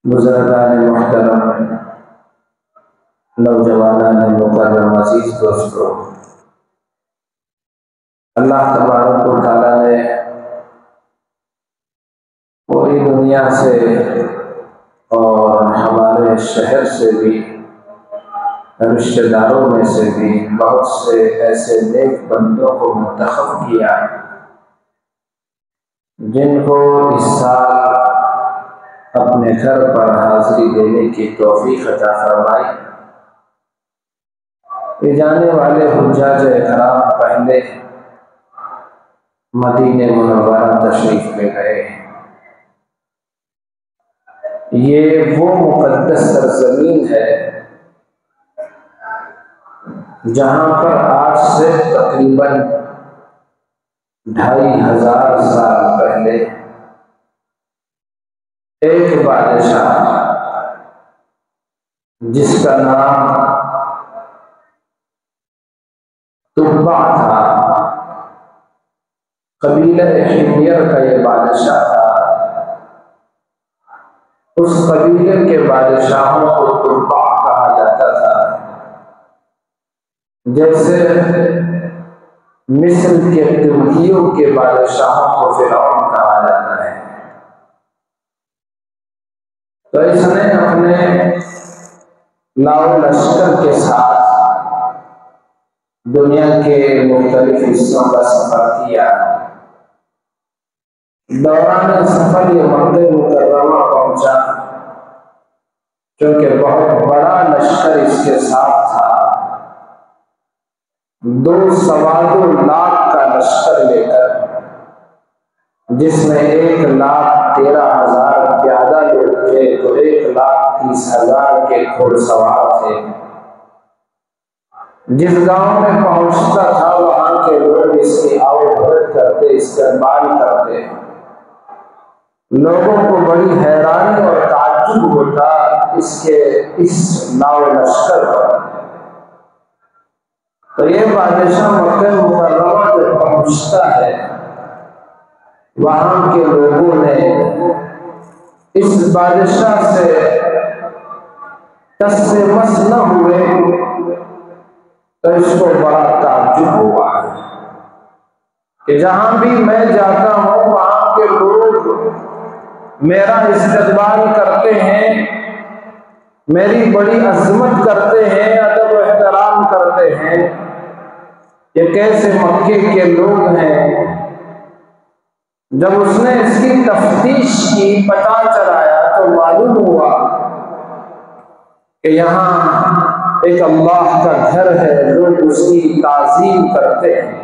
بزرگان محترم، نوجوانان مکرم، عزیز دوستو، اللہ تبارک و تعالیٰ نے پوری دنیا سے اور ہمارے شہر سے بھی، رشتہ داروں میں سے بھی بہت سے ایسے نیک بندوں کو منتخب کیا جن کو اس سال اپنے گھر پر حاضری دینے کی توفیق عطا فرمائی۔ یہ جانے والے حجاج اکرام پہلے مدینہ منورہ تشریف لے گئے۔ یہ وہ مقدس سرزمین ہے جہاں پر آج سے تقریباً 2500 سال پہلے ایک بادشاہ جس کا نام تبع تھا، قبیلہ حمیر کا یہ بادشاہ تھا۔ اس قبیلے کے بادشاہوں کو تبع کہا جاتا تھا، جیسے مصر کے ترکیوں کے بادشاہوں کو فرعون کہا جاتا ہے۔ تو اس نے اپنے لاؤ لشکر کے ساتھ دنیا کے مختلف حصوں کا سفر کیا۔ دوران سفر یہ مکہ مکرمہ پہنچا، کیونکہ بہت بڑا لشکر اس کے ساتھ تھا۔ 2.25 لاکھ کا لشکر لے کر، جس میں 1,13,000 پیادہ لوگ تھے تو 1,30,000 کے گھوڑ سوار تھے۔ جس گاؤں میں پہنچتا تھا وہاں کے لوگ اس کی آؤ بھگت کرتے، استقبال کرتے۔ لوگوں کو بڑی حیرانی اور تعجب ہوتا اس لاؤ لشکر پر۔ تو یہ بادشاہ مکہ مکرمہ جب پہنچتا ہے، وہاں کے لوگوں نے اس بادشاہ سے ٹس سے مس نہ ہوئے تو اس کو بڑا تعجب ہوا کہ جہاں بھی میں جاتا ہوں وہاں کے لوگ میرا استقبال کرتے ہیں، میری بڑی عظمت کرتے ہیں، ادب و احترام کرتے ہیں۔ یہ کیسے مکے کے لوگ ہیں؟ جب اس نے اس کی تفتیش کی، پتہ چلایا تو معلوم ہوا کہ یہاں ایک اللہ کا گھر ہے، لوگ اس کی تعظیم کرتے ہیں،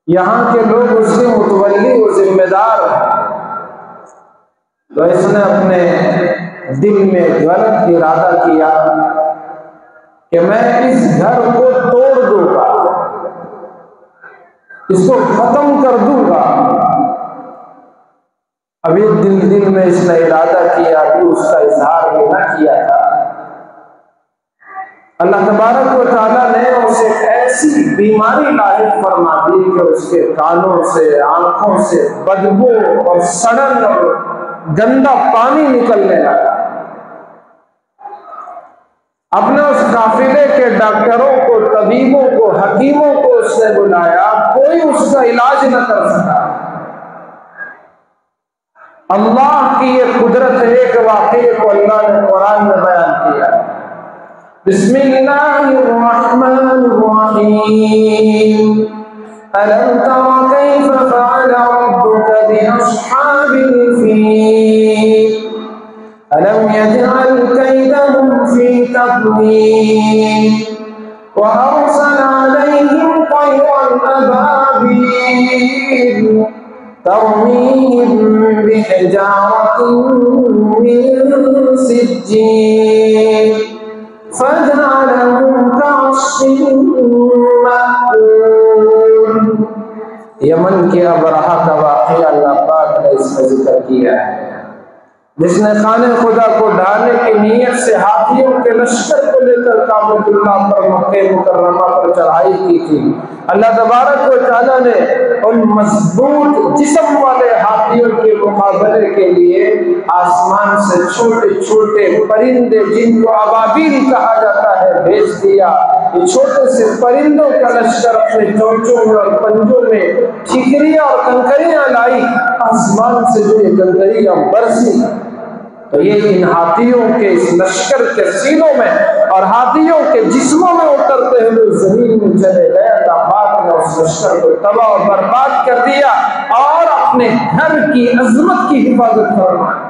یہاں کے لوگ اس کے متولی و ذمہ دار ہیں۔ تو اس نے اپنے دل میں غلط ارادہ کیا کہ میں اس گھر کو توڑ دوں گا، اس کو ختم کر دوں گا۔ ابھی دل میں اس نے ارادہ کیا، ابھی اس کا اظہار بھی نہ کیا تھا۔ اللہ تبارک و تعالیٰ نے اسے ایسی بیماری لاحق فرما دی کہ اس کے کانوں سے، آنکھوں سے بدبو اور سڑن اور گندا پانی نکلنے لگا۔ اپنے اس قافلے کے ڈاکٹروں کو، طبیبوں کو، حکیموں کو اس نے بلایا، کوئی اس کا علاج نہ کر سکا۔ اللہ کی یہ قدرت ہے کہ واقعے کو اللہ نے قرآن میں بیان کیا۔ بسم اللہ الرحمن الرحیم، أَلَمْ تَرَ كَيْفَ فَعَلَ رَبُّكَ بِأَصْحَابِ الْفِيلِ أَلَمْ يَجْعَلْ كَيْدَهُمْ فِي تَضْلِيلٍ وَأَرْسَلَ عَلَيْهِمْ طَيْرًا أَبَابِيلَ تَرْمِيهِم بِحِجَارَةٍ مِّن سِجِّيلٍ فَجَعَلَهُمْ كَعَصْفٍ مَّأْكُولٍ۔ یمن کے ابرہہ کا واقعہ اللہ پاک نے اس میں ذکر کیا ہے، جس نے خانہ خدا کو ڈھانے کی نیت سے ہاتھیوں کے لشکر کو لے کر کعبۃ اللہ پر، مکہ مکرمہ پر چڑھائی کی تھی۔ اللہ تبارک و تعالیٰ نے ان مضبوط جسم والے ہاتھیوں کے مقابلے کے لیے آسمان سے چھوٹے چھوٹے پرندے جن کو ابابیل کہا جاتا ہے بھیج دیا۔ یہ چھوٹے سے پرندوں کا لشکر اپنے چونچوں میں اور پنجوں میں ٹھیکریاں اور کنکریاں لائی، آسمان سے جو یہ کنکریاں برسی تو یہ ان ہاتھیوں کے اس لشکر کے سینوں میں اور ہاتھیوں کے جسموں میں اترتے ہوئے زمین میں چلے گئے۔ اللہ پاک نے اس لشکر کو تباہ و برباد کر دیا اور اپنے گھر کی عظمت کی حفاظت فرمائی۔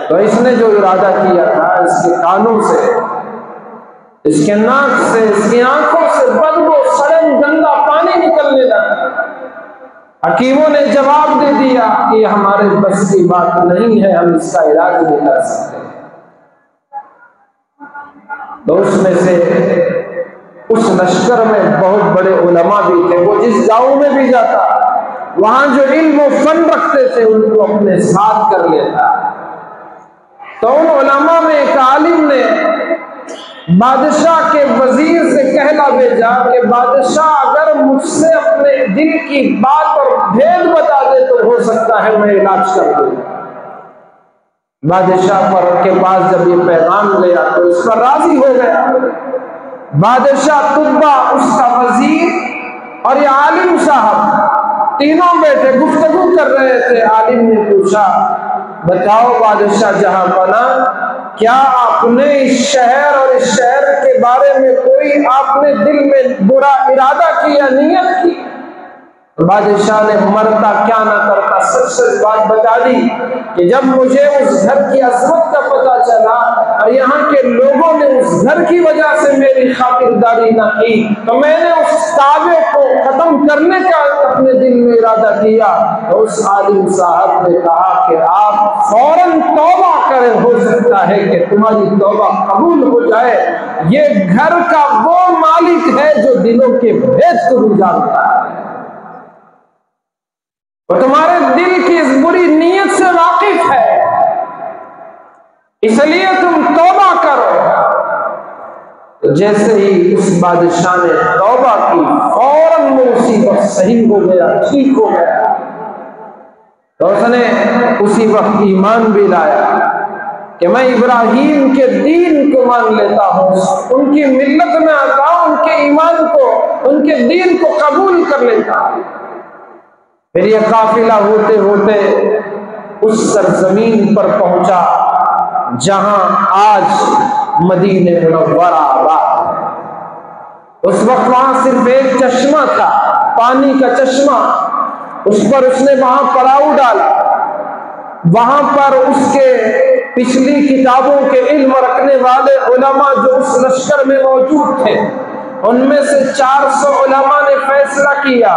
تو اس نے جو ارادہ کیا تھا، اس کے کانوں سے، اس کے ناک سے، اس کی آنکھوں سے بدبو سڑن گندا پانی نکلنے لگا۔ حکیموں نے جواب دے دیا کہ یہ ہمارے بس کی بات نہیں ہے، ہم اس کا علاج نہیں کر سکتے۔ تو اس میں سے اس لشکر میں بہت بڑے علماء بھی تھے، وہ جس گاؤں میں بھی جاتا وہاں جو علم و فن رکھتے تھے ان کو اپنے ساتھ کر لیتا۔ تو ان علماء میں ایک عالم نے بادشاہ کے وزیر سے کہلا بھیجا کہ بادشاہ اگر مجھ سے اپنے دل کی بات اور بھید بتا دے تو ہو سکتا ہے میں علاج کر دوں۔ بادشاہ پر کے پاس جب یہ پیغام گیا تو اس پر راضی ہو گیا۔ بادشاہ طبہ، اس کا وزیر اور یہ عالم صاحب تینوں بیٹھے گفتگو کر رہے تھے۔ عالم نے پوچھا، بتاؤ بادشاہ جہاں پناہ، کیا آپ نے اس شہر اور اس شہر کے بارے میں کوئی آپ نے دل میں برا ارادہ کیا، نیت کی؟ بادشاہ نے مرتا کیا نہ کرتا سچ سچ بات بتا دی کہ جب مجھے اس گھر کی عظمت کا پتہ چلا اور یہاں کے لوگوں نے اس گھر کی وجہ سے میری خاطرداری نہ کی تو میں نے اس تابع کو ختم کرنے کا اپنے دل میں ارادہ کیا۔ تو اس عالم صاحب نے کہا کہ آپ فوراً توبہ کریں، ہو سکتا ہے کہ تمہاری توبہ قبول ہو جائے۔ یہ گھر کا وہ مالک ہے جو دلوں کے بھید کو بھی جانتا ہے، وہ تمہارے دل کی اس بری نیت سے واقف ہے، اس لیے تم توبہ کرو۔ تو جیسے ہی اس بادشاہ نے توبہ کی فوراً وہ اسی وقت صحیح ہو گیا، ٹھیک ہو گیا۔ تو اس نے اسی وقت ایمان بھی لایا کہ میں ابراہیم کے دین کو مان لیتا ہوں، ان کی ملت میں آتا ہوں، ان کے ایمان کو، ان کے دین کو قبول کر لیتا ہوں۔ پھر یہ قافلہ ہوتے ہوتے اس سرزمین پر پہنچا جہاں آج مدینہ منورہ آباد۔ اس وقت وہاں صرف ایک چشمہ تھا، پانی کا چشمہ، اس پر اس نے وہاں پڑاؤ ڈالا۔ وہاں پر اس کے پچھلی کتابوں کے علم رکھنے والے علماء جو اس لشکر میں موجود تھے، ان میں سے 400 علماء نے فیصلہ کیا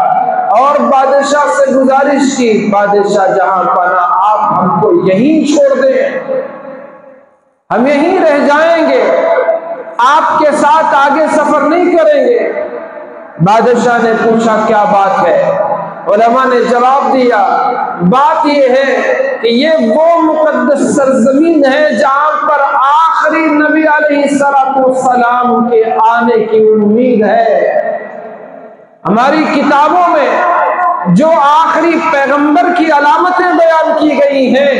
اور بادشاہ سے گزارش کی، بادشاہ جہاں پناہ آپ ہم کو یہیں چھوڑ دیں، ہم یہیں رہ جائیں گے، آپ کے ساتھ آگے سفر نہیں کریں گے۔ بادشاہ نے پوچھا کیا بات ہے؟ علماء نے جواب دیا، بات یہ ہے کہ یہ وہ مقدس سرزمین ہے جہاں پر آخری نبی علیہ السلام کے آنے کی امید ہے۔ ہماری کتابوں میں جو آخری پیغمبر کی علامتیں بیان کی گئی ہیں،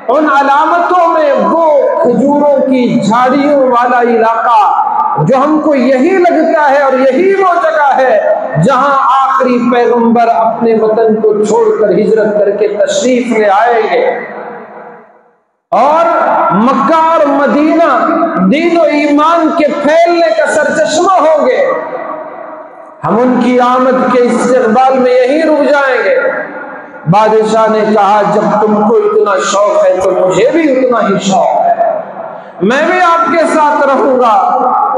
ان علامتوں میں وہ کھجوروں کی جھاڑیوں والا علاقہ جو ہم کو یہی لگتا ہے اور یہی وہ جگہ ہے جہاں آخری پیغمبر اپنے وطن کو چھوڑ کر ہجرت کر کے تشریف لے آئیں گے، اور مکہ اور مدینہ دین و ایمان کے پھیلنے کا سرچشمہ ہوں گے۔ ہم ان کی آمد کے استقبال میں یہی رک جائیں گے۔ بادشاہ نے کہا جب تم کو اتنا شوق ہے تو مجھے بھی اتنا ہی شوق ہے، میں بھی آپ کے ساتھ رہوں گا۔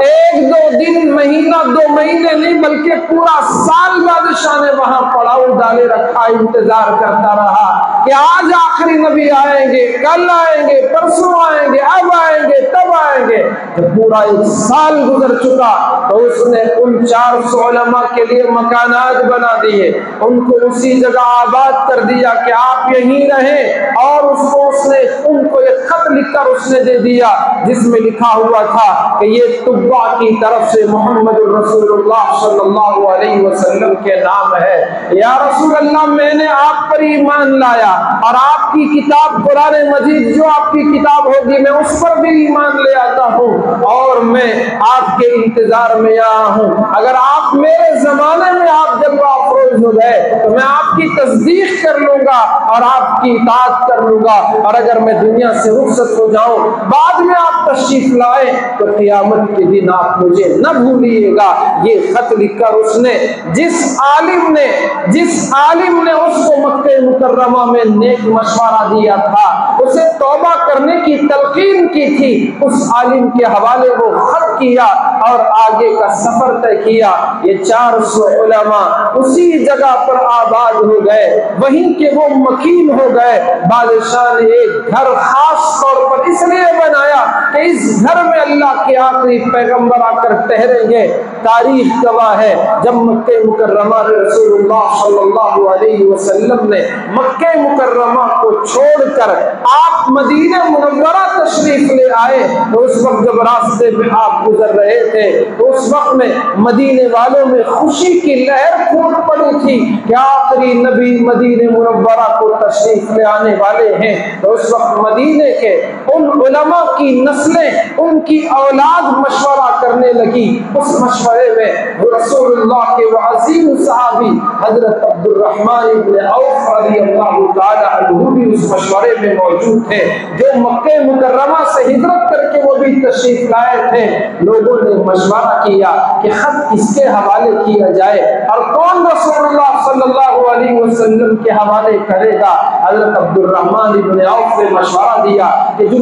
ایک دو دن، مہینہ، 2 مہینے نہیں بلکہ پورا سال بادشاہ نے وہاں پڑاؤ ڈالے رکھا، انتظار کرتا رہا کہ آج آخری نبی آئیں گے، کل آئیں گے، پرسوں آئیں گے، اب آئیں گے، تب آئیں گے۔ جب پورا 1 سال گزر چکا تو اس نے ان 400 علماء کے لیے مکانات بنا دیے، ان کو اسی جگہ آباد کر دیا کہ آپ یہیں رہیں، اور اس نے ان کو ایک خط لکھ کر اس نے دے دیا جس میں لکھا ہوا تھا کہ یہ تبع کی طرف سے محمد رسول اللہ صلی اللہ علیہ وسلم کے نام ہے۔ یا رسول اللہ، میں نے آپ پر ایمان لایا اور آپ کی کتاب قرآن مجید جو آپ کی کتاب ہوگی میں اس پر بھی ایمان لے آتا ہوں، اور میں آپ کے انتظار میں آیا ہوں۔ اگر آپ میرے زمانے میں آپ جب افروز ہو گئے تو میں آپ کی تصدیق کر لوں گا اور آپ کی اطاعت کر لوں گا، اور اگر میں دنیا سے رخصت ہو جاؤں بعد میں آپ تشریف لائیں تو قیامت کے دن آپ مجھے نہ بھولیے گا۔ یہ خط لکھ کر اس نے جس عالم نے اس کو مکہ مکرمہ میں نیک مشورہ دیا تھا، اسے توبہ کرنے کی تلقین کی تھی، اس عالم کے حوالے وہ خط کیا اور آگے کا سفر طے کیا۔ یہ 400 علماء اسی جگہ پر آباد ہو گئے، وہیں کے وہ مکین ہو گئے۔ بادشاہ نے ایک گھر خاص طور پر اس لیے بنایا کہ اس گھر میں اللہ کے آخری پیغمبر آ کر ٹھہریں گے۔ تاریخ گواہ ہے جب مکہ مکرمہ رسول اللہ صلی اللہ علیہ وسلم نے مکہ مکرمہ کو چھوڑ کر آپ مدینہ منورہ تشریف لے آئے تو اس وقت جب راستے میں آپ گزر رہے تھے تو اس وقت میں مدینے والوں میں خوشی کی لہر پھوٹ پڑی تھی کہ آخری نبی مدینہ منورہ کو تشریف لے آنے والے ہیں۔ تو اس وقت مدینے کے ان علماء کی نسلیں، ان کی اولاد مشورہ کرنے لگی۔ اس مشورے میں رسول اللہ کے عظیم صحابی حضرت عبد الرحمن بن عوف رضی اللہ تعالی عنہ بھی اس مشورے میں موجود تھے، جو مکہ مکرمہ سے ہجرت کر کے وہ بھی تشریف لائے تھے۔ لوگوں نے مشورہ کیا کہ خط کس کے حوالے کیا جائے اور کون رسول اللہ صلی اللہ علیہ وسلم کے حوالے کرے گا۔ حضرت عبد الرحمن بن عوف نے مشورہ دیا کہ جن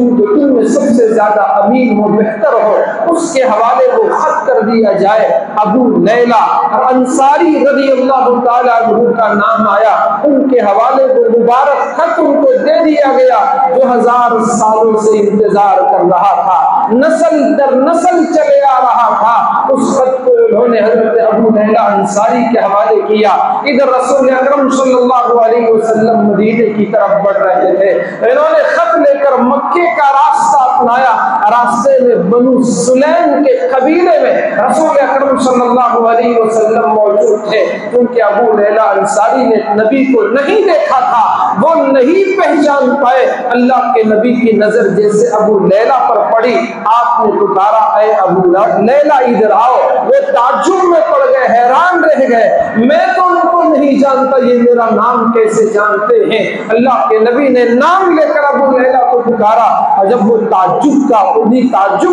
میں سب سے زیادہ امین ہو، بہتر ہو، اس کے حوالے وہ خط کر دیا جائے۔ ابو لیلہ انصاری رضی اللہ تعالی عنہ کا نام آیا، ان کے حوالے وہ مبارک خط ان کو دے دیا گیا جو 1000 سالوں سے انتظار کر رہا تھا، نسل در نسل چلے آ رہا تھا۔ اس خط کو انہوں نے حضرت ابو لیلہ انصاری کے حوالے کیا۔ ادھر رسول اکرم صلی اللہ علیہ وسلم مدینے کی طرف بڑھ رہے تھے، انہوں نے خط لے کر مکے کا راستہ اپنایا۔ راستے میں بنو سلیم کے قبیلے میں رسول اکرم صلی اللہ علیہ وسلم موجود تھے، کیونکہ ابو لیلہ انصاری نے نبی کو نہیں دیکھا تھا، وہ نہیں پہچان پائے۔ اللہ کے نبی کی نظر جیسے ابو لیلہ پر پڑی، آپ نے پکارا، اے ابو لیلہ ادھر آؤ۔ وہ تعجب میں پڑ گئے، حیران رہ گئے، میں تو ان کو نہیں جانتا، یہ میرا نام کیسے جانتے ہیں؟ اللہ کے نبی نے نام لے کر ابو لیلہ کو پکارا، اور جب وہ تعجب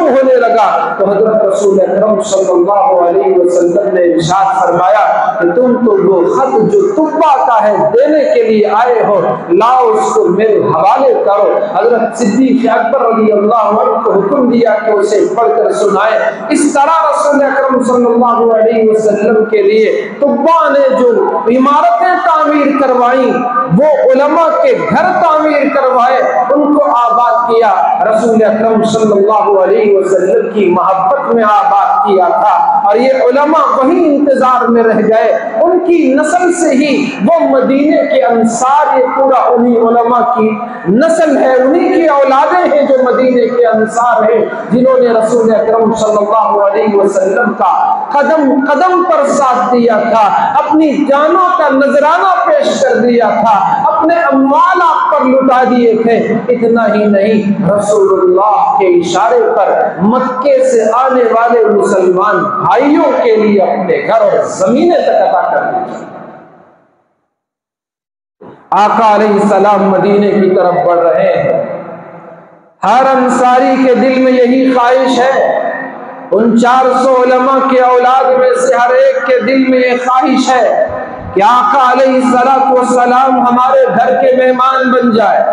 ہونے لگا تو حضرت رسول اکرم صلی اللہ علیہ وسلم نے ارشاد فرمایا کہ تم تو وہ خط جو تبع کا ہے دینے کے لیے آئے ہو، لاؤ اس کو میرے حوالے کرو۔ حضرت صدیق اکبر رضی اللہ عنہ کو حکم دیا کہ اسے پڑھ کر سنائے۔ اس طرح رسول اکرم صلی اللہ علیہ وسلم کے لیے تبع نے جو عمارتیں تعمیر کروائیں، وہ علماء کے گھر تعمیر کروائے، ان کو آباد کیا، رسول اکرم صلی اللہ علیہ وسلم کی محبت میں آباد کیا تھا، اور یہ علماء وہیں انتظار میں رہ گئے۔ ان کی نسل سے ہی وہ مدینے کے انصار، یہ پورا انہی علماء کی نسل ہے، انہی کی اولادیں ہیں جو مدینے کے انصار ہیں، جنہوں نے رسول اکرم صلی اللہ علیہ وسلم کا قدم قدم پر ساتھ دیا تھا، اپنی جانوں کا نذرانہ پیش کر دیا تھا، اپنے اموال آپ پر لٹا دیے تھے۔ اتنا ہی نہیں، رسول اللہ کے اشارے پر مکے سے آنے والے مسلمان بھائیوں کے لیے اپنے گھر اور زمینیں تک عطا کر دی۔ آقا علیہ السلام مدینے کی طرف بڑھ رہے ہیں، ہر انصاری کے دل میں یہی خواہش ہے، ان 400 علماء کے اولاد میں سے ہر ایک کے دل میں یہ خواہش ہے کہ آقا علیہ السلام ہمارے گھر کے مہمان بن جائے،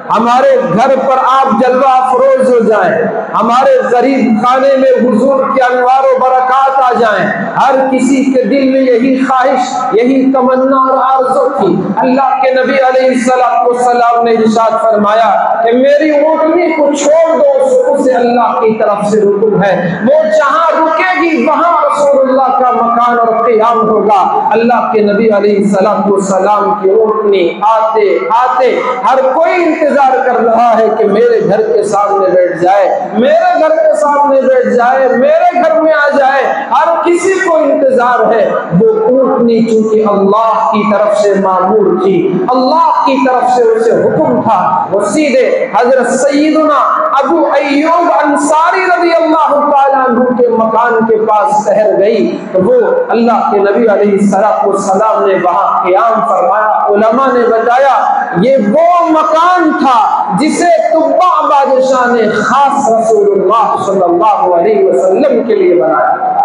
ہمارے گھر پر آپ جلوہ افروز ہو جائیں، ہمارے غریب خانے میں حضور کے انوار و برکات آ جائیں۔ ہر کسی کے دل میں یہی خواہش، یہی تمنا اور آرزو تھی۔ اللہ کے نبی علیہ السلام نے ارشاد فرمایا کہ میری اونٹنی کو چھوڑ دو، اسے اللہ کی طرف سے حکم ہے، وہ جہاں رکے گی وہاں رسول اللہ کا مکان اور قیام ہوگا۔ اللہ کے نبی علیہ السلام کی اونٹنی آتے آتے ہر کوئی انتظار کر رہا ہے کہ میرے گھر کے سامنے بیٹھ جائے، میرے گھر کے سامنے بیٹھ جائے، میرے گھر میں آ جائے، ہر کسی کو انتظار ہے۔ وہ اونٹنی چونکہ اللہ کی طرف سے معمور تھی، اللہ کی طرف سے اسے حکم تھا، وہ سیدھے حضرت سیدنا ابو ایوب انصاری رضی اللہ تعالیٰ عنہ کے مکان کے پاس ٹھہر گئی۔ تو وہ اللہ کے نبی علیہ السلام نے وہاں قیام فرمایا۔ علماء نے بتایا یہ وہ مکان تھا جسے تبع بادشاہ نے خاص رسول اللہ صلی اللہ علیہ وسلم کے لیے بنایا۔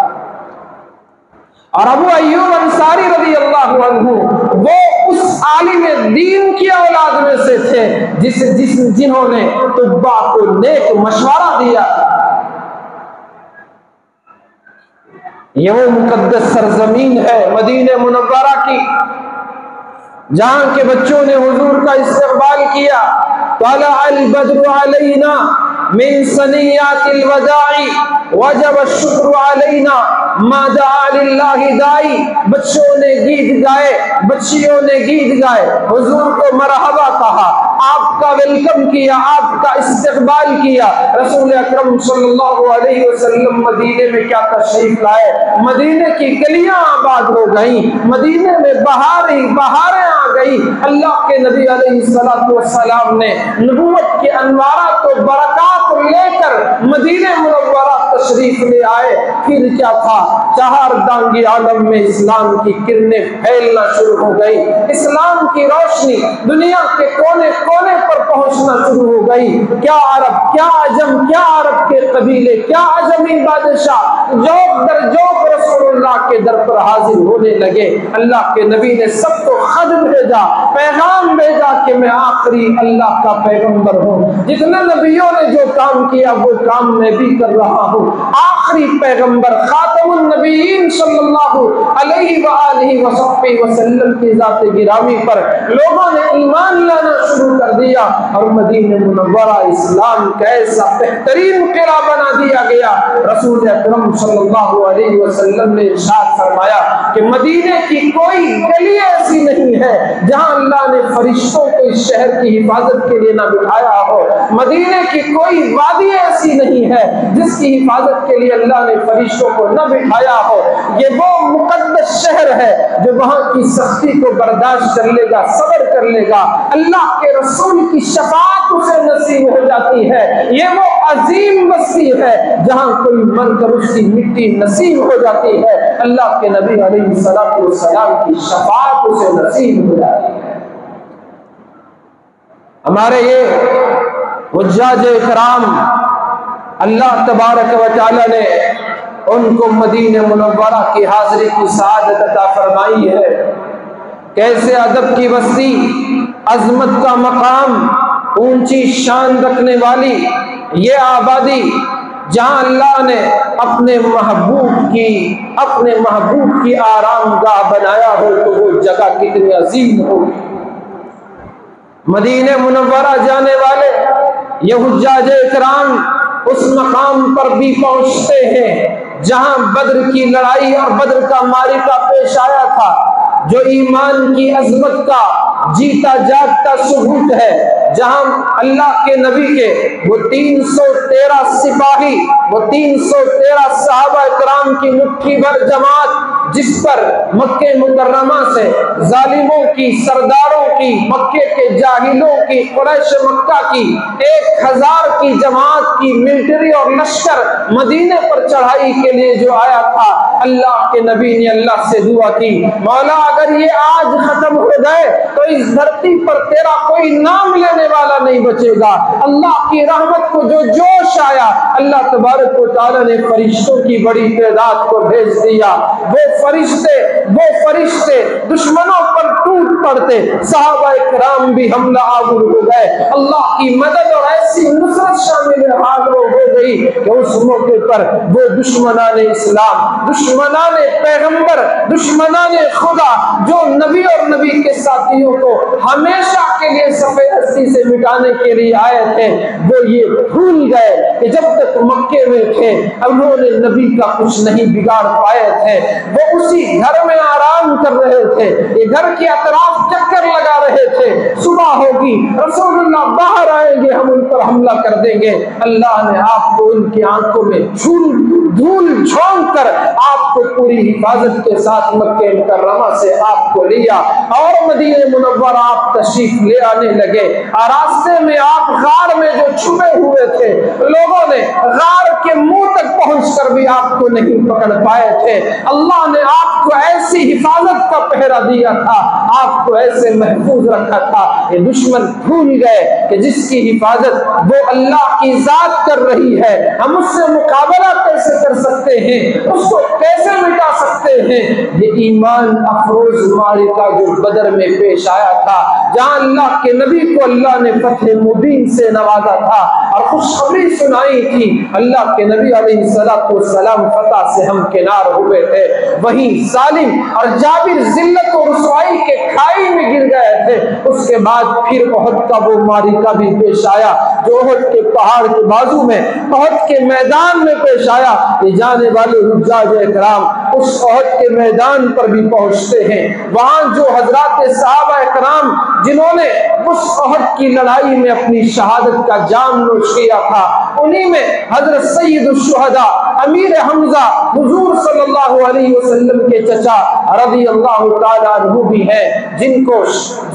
اور ابو ایوب انصاری رضی اللہ عنہ وہ اس عالم دین کی اولاد میں سے تھے جنہوں نے تبع کو نیک مشورہ دیا۔ یہ وہ مقدس سرزمین ہے مدینہ منورہ کی، جہاں کے بچوں نے حضور کا استقبال کیا۔ طلع البدر علینا من ثنیات الوداع وجب الشکر علینا ما دعا للہ دائی۔ بچوں نے گیت گائے، بچیوں نے گیت گائے، حضور کو مرحبا کہا، آپ کا ویلکم کیا، آپ کا استقبال کیا۔ رسول اکرم صلی اللہ علیہ وسلم مدینے میں کیا تشریف لائے، مدینے کی گلیاں آباد ہو گئیں، مدینے میں بہاریں آ گئی۔ اللہ کے نبی علیہ السلام نے نبوت کے انوارات و برکات لے کر مدینہ منورہ تشریف لے آئے۔ پھر کیا تھا، چہار دانگی عالم میں اسلام کی کرنیں پھیلنا شروع ہو گئی، اسلام کی روشنی دنیا کے کونے کونے پر پہنچنا شروع ہو گئی۔ کیا عرب، کیا عجم، کیا عرب کے قبیلے، کیا عجمی بادشاہ جوک در جوک رسول اللہ کے در پر حاضر ہونے لگے۔ اللہ کے نبی نے سب کو خط بھیجا، پیغام بھیجا کہ میں آخری اللہ کا پیغمبر ہوں، جتنے نبیوں نے جو کام کیا وہ کام میں بھی کر رہا ہوں۔ آخری پیغمبر خاتم النبیین صلی اللہ علیہ وآلہ وصحبہ وسلم کی ذات گرامی پر لوگوں نے ایمان لانا شروع کر دیا، اور مدینہ منورہ اسلام کا ایسا بہترین قلعہ بنا دیا گیا۔ رسول اکرم صلی اللہ علیہ وسلم نے ارشاد فرمایا کہ مدینے کی کوئی گلی ایسی نہیں ہے جہاں اللہ نے فرشتوں کو اس شہر کی حفاظت کے لیے نہ بٹھایا ہو، مدینے کی کوئی وادی ایسی نہیں ہے جس کی حفاظت کے لیے اللہ نے فرشتوں کو نہ بٹھایا ہو۔ یہ وہ مقدس شہر ہے جو وہاں کی سختی کو برداشت کر لے گا، صبر کر لے گا، اللہ کے رسول کی شفاعت اسے نصیب ہو جاتی ہے۔ یہ وہ عظیم بستی ہے جہاں کوئی مر کر اس کی مٹی نصیب ہو جاتی ہے، اللہ کے نبی علیہ السلام کی شفاعت اسے نصیب ہو جاتی ہے۔ ہمارے یہ حجاج اکرام، اللہ تبارک و تعالی نے ان کو مدینہ منورہ کی حاضری کی سعادت عطا فرمائی ہے۔ کیسے ادب کی بستی، عظمت کا مقام، اونچی شان رکھنے والی یہ آبادی، جہاں اللہ نے اپنے محبوب کی آرام گاہ بنایا ہو تو وہ جگہ کتنی عظیم ہوگی۔ مدینہ منورہ جانے والے یہ حجاج اکرام اس مقام پر بھی پہنچتے ہیں جہاں بدر کی لڑائی اور بدر کا معرکہ پیش آیا تھا، جو ایمان کی عظمت کا جیتا جاگتا ثبوت ہے، جہاں اللہ کے نبی کے وہ 313 سپاہی، وہ 313 صحابہ کرام کی مٹھی بھر جماعت، جس پر مکہ مکرمہ سے ظالموں کی، سرداروں کی، مکے کے جاہلوں کی، قریش مکہ کی 1000 کی جماعت کی ملٹری اور لشکر مدینے پر چڑھائی کے لیے جو آیا تھا، اللہ کے نبی نے اللہ سے دعا کی، مولا اگر یہ آج ختم ہو گئے تو اس دھرتی پر تیرا کوئی نام لینے والا نہیں بچے گا۔ اللہ کی رحمت کو جو جوش آیا، اللہ تبارک و تعالی نے فرشتوں کی بڑی تعداد کو بھیج دیا۔ وہ فرشتے دشمنوں پر ٹوٹ پڑتے، صحابہ کرام بھی حملہ آور ہو گئے، اللہ کی مدد اور ایسی نصرت شامل حال ہو گئی کہ اس موقع پر وہ دشمنان اسلام، دشمنان پیغمبر، دشمنان خدا جو نبی اور نبی کے ساتھیوں کو ہمیشہ کے لیے صفحے ہستی سے مٹانے کے لیے آئے تھے، وہ یہ بھول گئے کہ جب تک مکے میں تھے انہوں نے نبی کا کچھ نہیں بگاڑ پائے تھے، وہ اسی گھر میں آرام کر رہے تھے، یہ گھر کے اطراف چکر لگا رہے تھے، صبح ہوگی رسول اللہ باہر آئیں گے ہم ان پر حملہ کر دیں گے، اللہ نے آپ کو ان کی آنکھوں میں دھول جھونک کر آپ کو پوری حفاظت کے ساتھ مکہ مکرمہ سے آپ کو لیا اور مدینہ منورہ آپ تشریف لے آنے لگے، اور راستے میں آپ غار میں جو چھپے ہوئے تھے لوگوں نے غار کے منہ تک پہنچ کر بھی آپ کو نہیں پکڑ پائے تھے، اللہ نے آپ کو ایسی حفاظت کا پہرا دیا تھا، آپ کو ایسے محفوظ رکھا تھا، یہ دشمن بھول گئے کہ جس کی حفاظت وہ اللہ کی ذات کر رہی ہے، ہم اس سے مقابلہ کیسے کر سکتے ہیں، اس کو کیسے مٹا سکتے ہیں۔ یہ ایمان افروز معرکہ جو بدر میں پیش آیا تھا، جہاں اللہ کے نبی کو اللہ نے فتح مبین سے نوازا تھا اور خوشخبری سنائی تھی، اللہ کے نبی علیہ السلام فتح سے ہم کنار ہوئے تھے، وہیں سالم اور جابر ذلت و رسوائی کے کھائی میں گر گئے تھے، اس کے بعد پھر احد کا وہ معرکہ بھی پیش آیا جو احد کے پہاڑ کے بازو میں احد کے میدان میں پیش آیا، یہ جانے والے حجاج اکرام اس احد کے میدان پر بھی پہنچتے ہیں، وہاں جو حضرات صحابہ اکرام جنہوں نے اس احد کی لڑائی میں اپنی شہادت کا جام نوش کیا تھا، انہی میں حضرت سید الشہداء امیر حمزہ حضور صلی اللہ علیہ وسلم کے چچا رضی اللہ تعالیٰ عنہ بھی ہیں، جن کو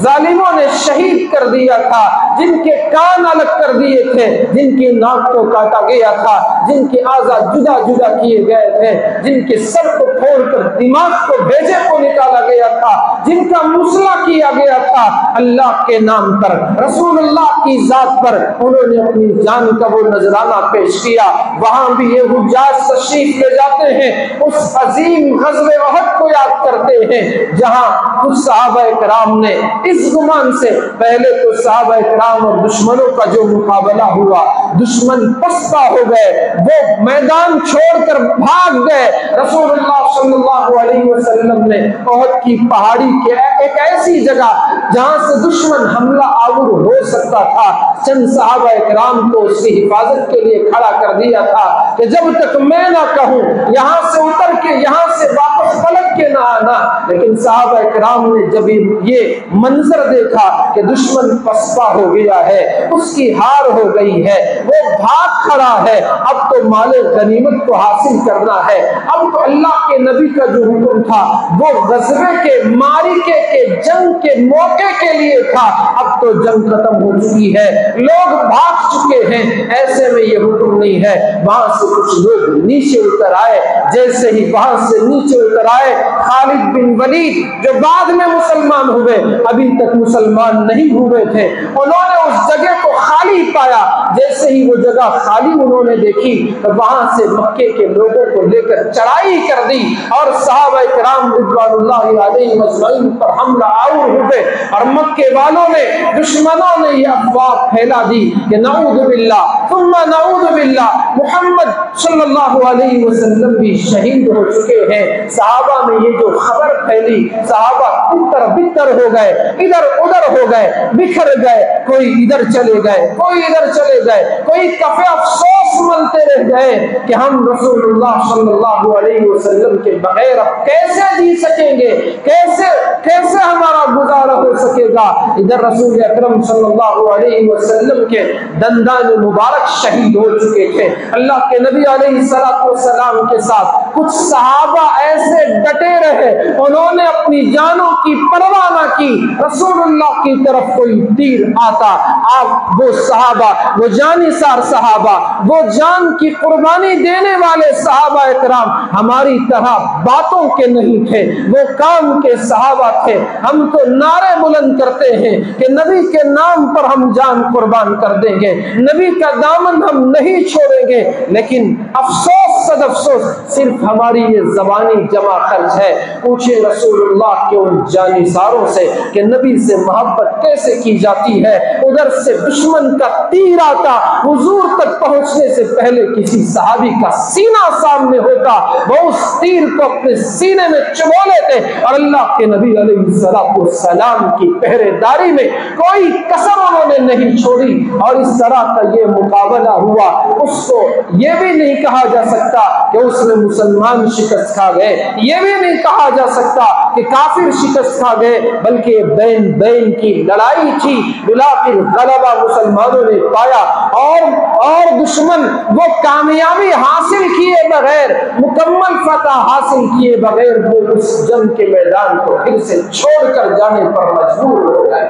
ظالموں نے شہید کر دیا تھا، جن کے کان الگ کر دیے تھے، جن کی ناک کو کاٹا گیا تھا، جن کے اعضاء جدا جدا کیے گئے تھے، جن کے سر کو پھوڑ کر دماغ کو بھیجے کو نکالا گیا تھا، جن کا مسئلہ کیا گیا تھا، اللہ کے نام پر رسول اللہ کی ذات پر انہوں نے اپنی جان کا وہ نذرانہ پیش کیا، وہاں بھی یہ حجاج تشریف لے جاتے ہیں، اس عظیم غزوہ احد کو یاد کرتے ہیں جہاں کچھ صحابہ کرام نے اس گمان سے، پہلے تو صحابہ کرام اور دشمنوں کا جو مقابلہ ہوا، دشمن پسپا ہو گئے، وہ میدان چھوڑ کر بھاگ گئے، رسول اللہ صلی اللہ علیہ وسلم نے احد کی پہاڑی کے ایک ایسی جگہ جہاں سے دشمن حملہ آور ہو سکتا تھا، چند صحابہ کرام کو اس کی حفاظت کے لیے کھڑا کر دیا تھا کہ جب تک میں نہ کہوں یہاں سے اتر کے یہاں سے واپس پلٹ کے نہ آنا، لیکن صحابہ کرام نے جب یہ منظر دیکھا کہ دشمن پسپا ہو گیا ہے، اس کی ہار ہو گئی ہے، وہ بھاگ کھڑا ہے، اب تو مال غنیمت کو حاصل کرنا ہے، اب تو اللہ کے نبی کا جو حکم تھا وہ غزوے کے معرکے کے جنگ کے موقع کے لیے تھا، اب تو جنگ ختم ہو چکی ہے، لوگ بھاگ چکے ہیں، ایسے میں یہ حکم نہیں ہے، وہاں سے کچھ لوگ نیچے اتر آئے، جیسے ہی وہاں سے نیچے اتر آئے خالد بن ولید جو بعد میں مسلمان ہوئے، ابھی تک مسلمان نہیں ہوئے تھے، انہوں نے اس جگہ کو خالی پایا، جیسے ہی وہ جگہ خالی انہوں نے دیکھی تو وہاں سے مکے کے لوگوں کو لے کر چڑھائی کر دی اور صحابہ کرام رضوان اللہ علیہ مجمعین پر حملہ آور ہوئے، اور مکے والوں نے دشمنوں نے یہ افواہ پھیلا دی کہ نعوذ باللہ ثم نعوذ باللہ محمد صلی اللہ علیہ وسلم بھی شہید ہو چکے ہیں۔ صحابہ میں یہ جو خبر پھیلی، صحابہ اتر بتر ہو گئے، ادھر ادھر ہو گئے، بکھر گئے، کوئی ادھر چلے گئے، کوئی ادھر چلے گئے، کوئی کفے افسوس ملتے رہ گئے کہ ہم رسول اللہ صلی اللہ علیہ وسلم کے بغیر اب کیسے جی سکیں گے، کیسے ہمارا گزارا ہو سکے گا۔ ادھر رسول اکرم صلی اللہ علیہ وسلم کے دندان مبارک شہید ہو چکے تھے، اللہ کے نبی علیہ السلام کے ساتھ کچھ صحابہ ایسے ڈٹے رہے، انہوں نے اپنی جانوں کی پرواہ نہ کی، رسول اللہ کی طرف کوئی تیر آتا، آپ وہ صحابہ، وہ جانثار صحابہ، وہ جان کی قربانی دینے والے صحابہ اکرام ہماری طرح باتوں کے نہیں تھے، وہ کام کے صحابہ تھے۔ ہم تو نعرے بلند کرتے ہیں کہ نبی کے نام پر ہم جان قربان کر دیں گے، نبی کا دامن ہم نہیں چھوڑیں گے، لیکن افسوس صد افسوس صرف ہماری یہ زبانی جمع خرچ ہے۔ پوچھیں رسول اللہ کے ان جانثاروں سے کہ نبی سے محبت کیسے کی جاتی ہے۔ ادھر سے دشمن کا تیر آتا، حضور تک پہنچنے سے پہلے کسی صحابی کا سینہ سامنے ہوتا، وہ اس تیر کو اپنے سینے میں چبو لیتے اور اللہ کے نبی علیہ السلام کی پہرے داری میں کوئی کسر انہوں نے نہیں چھوڑی، اور اس طرح کا یہ مقابلہ ہوا۔ اس کو یہ بھی نہیں کہا جا سکتا کہ اس میں مسلمان شکست کھا گئے، یہ بھی نہیں کہا جا سکتا کہ کافر شکست کھا گئے، بلکہ بین بین کی لڑائی تھی۔ بلاخر غلبہ مسلمانوں نے پایا، اور دشمن وہ کامیابی حاصل کیے بغیر، مکمل فتح حاصل کیے بغیر وہ اس جنگ کے میدان کو پھر سے چھوڑ کر جانے پر مجبور ہو گئے۔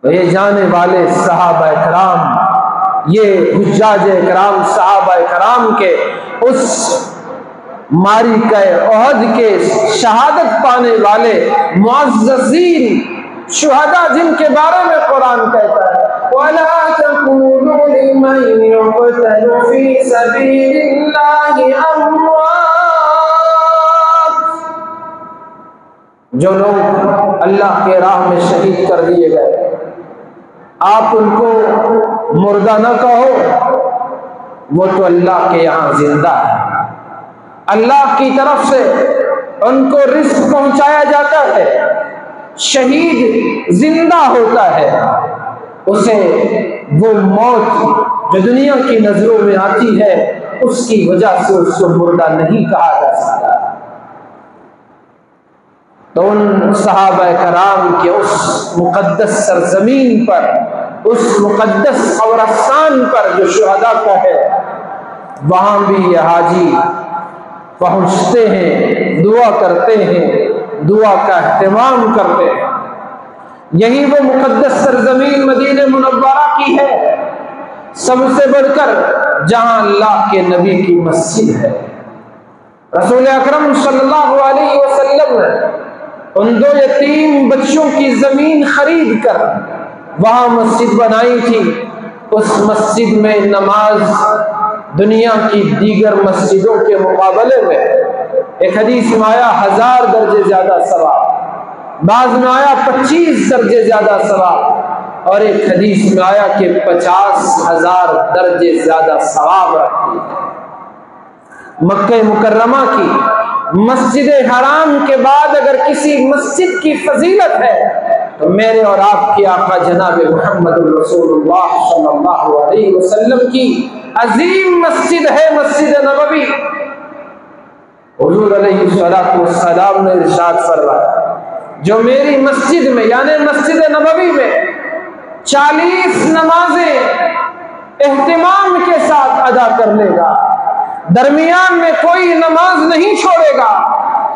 یہ جانے والے صحابہ کرام، یہ حجاج کرام صحابہ کرام کے اس معرکہ احد کے شہادت پانے والے معززین شہداء جن کے بارے میں قرآن کہتا ہے وَلَا تَقُولُوا لِمَن يُقْتَلُ فِي سَبِيلِ اللَّهِ أَمْوَاتٌ، جو لوگ اللہ کے راہ میں شہید کر دیے گئے آپ ان کو مردہ نہ کہو، وہ تو اللہ کے یہاں زندہ ہے، اللہ کی طرف سے ان کو رزق پہنچایا جاتا ہے۔ شہید زندہ ہوتا ہے، اسے وہ موت جو دنیا کی نظروں میں آتی ہے اس کی وجہ سے اس کو مردہ نہیں کہا جا سکتا۔ تو ان صحابہ کرام کے اس مقدس سرزمین پر، اس مقدس قبرستان پر جو شہداء کا ہے، وہاں بھی یہ حاجی پہنچتے ہیں، دعا کرتے ہیں، دعا کا اہتمام کرتے ہیں۔ یہی وہ مقدس سرزمین مدینہ منورہ کی ہے، سب سے بڑھ کر جہاں اللہ کے نبی کی مسجد ہے۔ رسول اکرم صلی اللہ علیہ وسلم نے ان 2 یتیم بچوں کی زمین خرید کر وہاں مسجد بنائی تھی۔ اس مسجد میں نماز دنیا کی دیگر مسجدوں کے مقابلے میں ایک حدیث میں آیا 1000 درجے زیادہ ثواب، بعض میں آیا 25 درجے زیادہ ثواب، اور ایک حدیث میں آیا کہ 50,000 درجے زیادہ ثواب رکھتی ہے۔ مکہ مکرمہ کی مسجد حرام کے بعد اگر کسی مسجد کی فضیلت ہے تو میرے اور آپ کی آقا جناب محمد رسول اللہ صلی اللہ علیہ وسلم کی عظیم مسجد ہے مسجد نبوی۔ حضور علیہ السلام نے ارشاد فرمایا جو میری مسجد میں یعنی مسجد نبوی میں 40 نمازیں اہتمام کے ساتھ ادا کر لے گا، درمیان میں کوئی نماز نہیں چھوڑے گا،